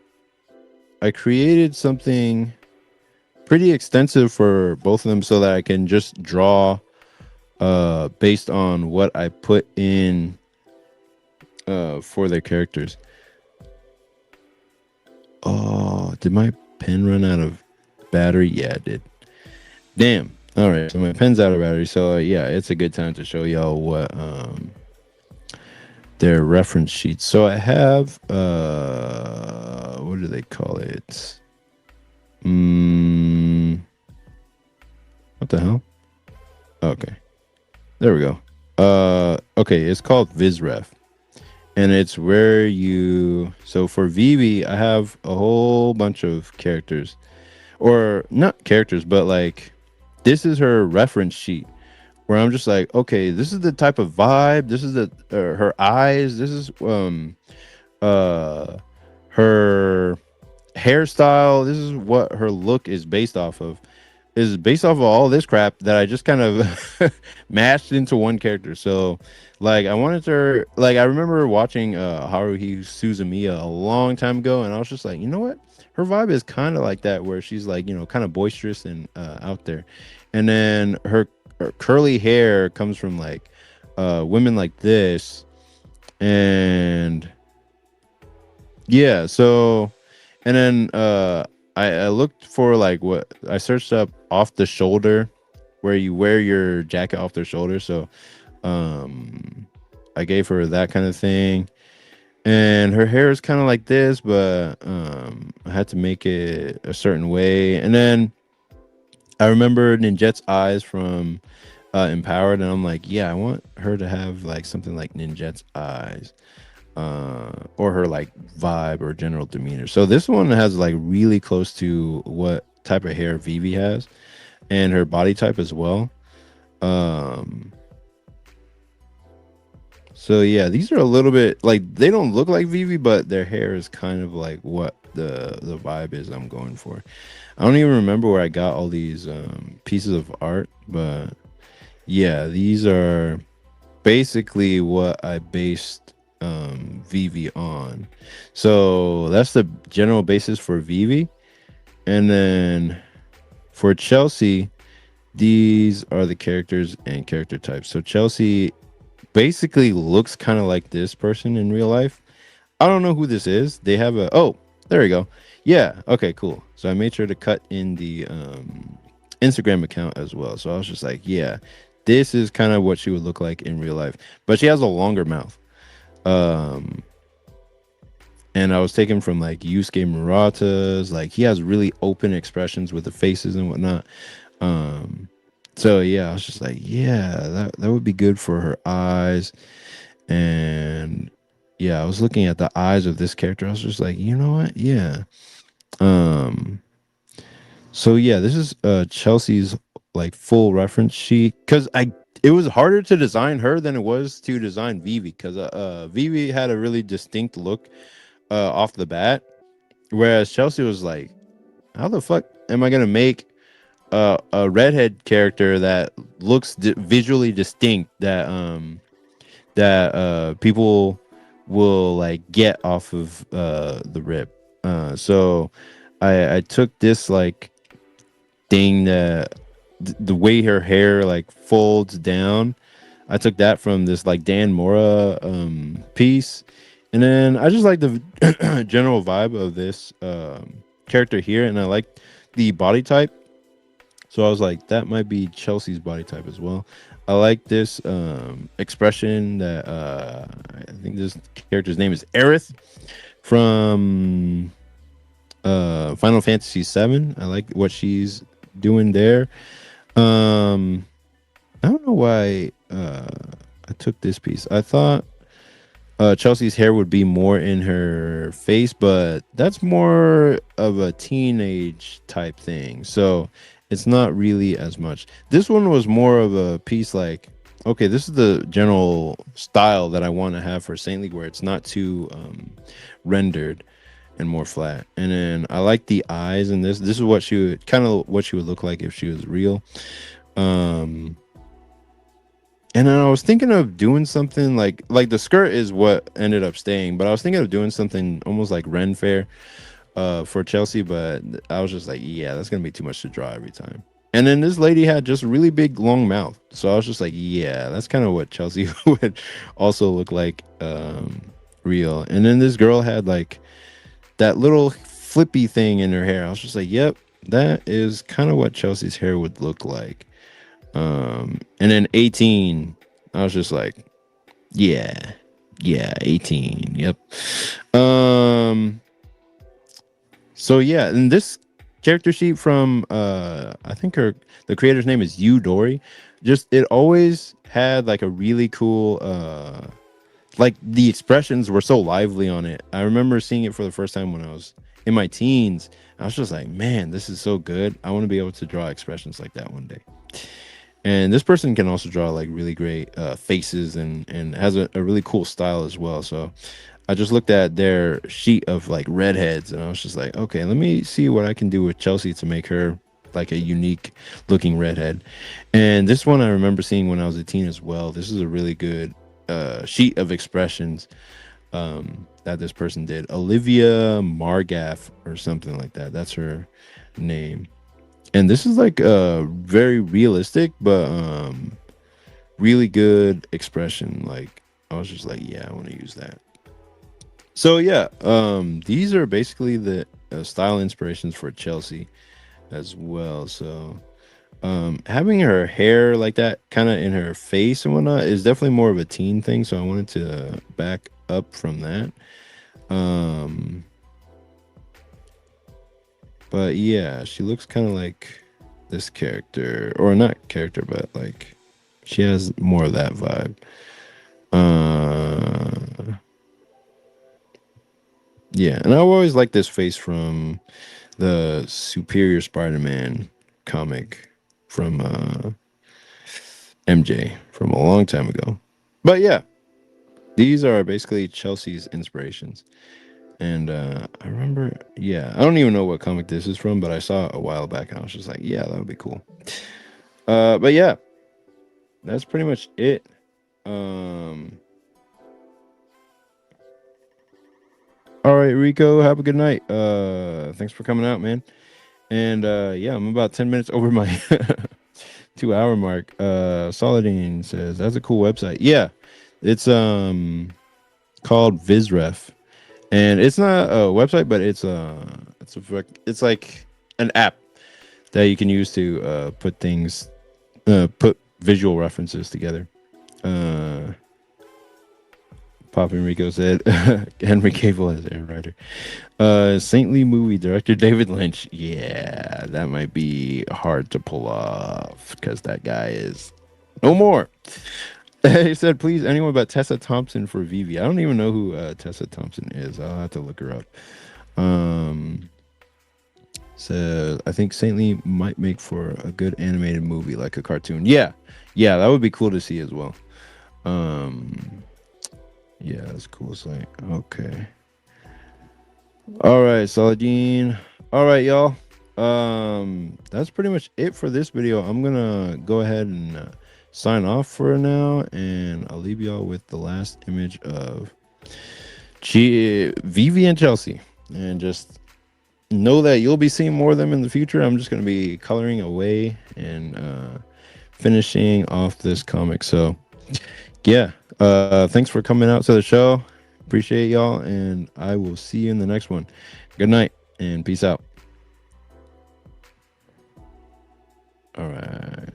[SPEAKER 1] created something pretty extensive for both of them so that I can just draw based on what I put in for their characters. Oh, did my pen run out of battery? Yeah, it did. Damn. All right, so my pen's out of battery. So yeah, it's a good time to show y'all what their reference sheets. So I have what do they call it? What the hell? Okay. There we go. Okay, it's called VizRef. And it's where so for Vivi, I have a whole bunch of characters. Or not characters, but like, this is her reference sheet, where I'm just like, okay, this is the type of vibe, this is the her eyes, this is her hairstyle, this is what her look is based off of. Is based off of all this crap that I just kind of mashed into one character. So like, I wanted to, like, I remember watching Haruhi Suzumiya a long time ago, and I was just like, you know what? Her vibe is kind of like that, where she's like, kind of boisterous and out there. And then her curly hair comes from like women like this. And yeah, so, and then I looked for like, what I searched up off the shoulder, where you wear your jacket off the shoulder. So I gave her that kind of thing. and her hair is kind of like this, but I had to make it a certain way. And then I remember Ninjette's eyes from Empowered, and I'm like, yeah, I want her to have like something like Ninjette's eyes, or her like vibe or general demeanor. So this one has like really close to what type of hair Vivi has, and her body type as well. Um, so yeah, these are a little bit like they don't look like Vivi, but their hair is kind of like what the vibe is I'm going for. I don't even remember where I got all these pieces of art, but yeah, these are basically what I based Vivi on. So that's the general basis for Vivi, and then for Chelsea, these are the characters and character types. So Chelsea basically looks kind of like this person in real life. I don't know who this is. They have a oh, there we go. Yeah, okay, cool. So I made sure to cut in the Instagram account as well. So I was just like, yeah, this is kind of what she would look like in real life. But she has a longer mouth. Um and I was taken from like Yusuke Murata's, like he has really open expressions with the faces and whatnot. Um so yeah, I was just like, yeah, that would be good for her eyes. And yeah, I was looking at the eyes of this character. I was just like, you know what? Yeah. Um. So yeah, this is Chelsea's like full reference sheet because I it was harder to design her than it was to design Vivi because Vivi had a really distinct look off the bat, whereas Chelsea was like, how the fuck am I gonna make a redhead character that looks visually distinct that people will like get off of the rip. So I took this like thing that the way her hair like folds down. I took that from this like Dan Mora piece, and then I just like the general vibe of this character here, and I like the body type. So I was like, that might be Chelsea's body type as well. I like this expression that I think this character's name is Aerith from Final Fantasy VII. I like what she's doing there. Um, I don't know why I took this piece. I thought Chelsea's hair would be more in her face, but that's more of a teenage type thing. So it's not really as much. This one was more of a piece like, okay, this is the general style that I want to have for Saint League where it's not too rendered and more flat. And then I like the eyes in this. This is what she would kind of what she would look like if she was real. Um and then I was thinking of doing something like the skirt is what ended up staying, but I was thinking of doing something almost like Ren Fair for Chelsea, but I was just like, yeah, that's gonna be too much to draw every time. And then this lady had just really big long mouth. So I was just like, yeah, that's kind of what Chelsea would also look like real. And then this girl had like that little flippy thing in her hair. I was just like, yep, that is kind of what Chelsea's hair would look like. And then 18, I was just like, yeah, yeah, 18. Yep. Um, so yeah, and this character sheet from I think the creator's name is Yu Dori. Just it always had like a really cool like the expressions were so lively on it. I remember seeing it for the first time when I was in my teens. I was just like, man, this is so good. I want to be able to draw expressions like that one day. And this person can also draw like really great faces and has a really cool style as well. So I just looked at their sheet of like redheads and I was just like, okay, let me see what I can do with Chelsea to make her like a unique looking redhead. And this one I remember seeing when I was a teen as well. This is a really good sheet of expressions that this person did. Olivia Margaff or something like that. That's her name. And this is like very realistic, but really good expression. Like I was just like, yeah, I want to use that. So yeah, these are basically the style inspirations for Chelsea as well. So having her hair like that kind of in her face and whatnot is definitely more of a teen thing. So I wanted to back up from that. Um, but yeah, she looks kind of like this character, or not character, but like she has more of that vibe. Uh, yeah, and I've always liked this face from the Superior Spider-Man comic from MJ from a long time ago. But yeah, these are basically Chelsea's inspirations. And I remember, yeah, I don't even know what comic this is from, but I saw it a while back and I was just like, yeah, that would be cool. But yeah, that's pretty much it. Um, all right, Rico, have a good night. Thanks for coming out, man. And yeah, I'm about 10 minutes over my 2 hour mark. Solidine says that's a cool website. Yeah, it's called Visref, and it's not a website, but it's like an app that you can use to put visual references together. Uh, Pop Enrico said Henry Cavill as Air Rider. Saintly movie director David Lynch. Yeah, that might be hard to pull off because that guy is no more. He said, please, anyone but Tessa Thompson for Vivi. I don't even know who Tessa Thompson is. I'll have to look her up. Um, so I think Saintly might make for a good animated movie, like a cartoon. Yeah, yeah, that would be cool to see as well. Um, yeah, that's cool. Site. Okay. All right, Saladin. All right, y'all. That's pretty much it for this video. I'm gonna go ahead and sign off for now, and I'll leave y'all with the last image of Vivi and Chelsea, and just know that you'll be seeing more of them in the future. I'm just gonna be coloring away and finishing off this comic. So yeah, thanks for coming out to the show. Appreciate y'all, and I will see you in the next one. Good night and peace out. All right.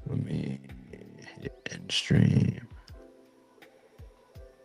[SPEAKER 1] Let me hit end stream.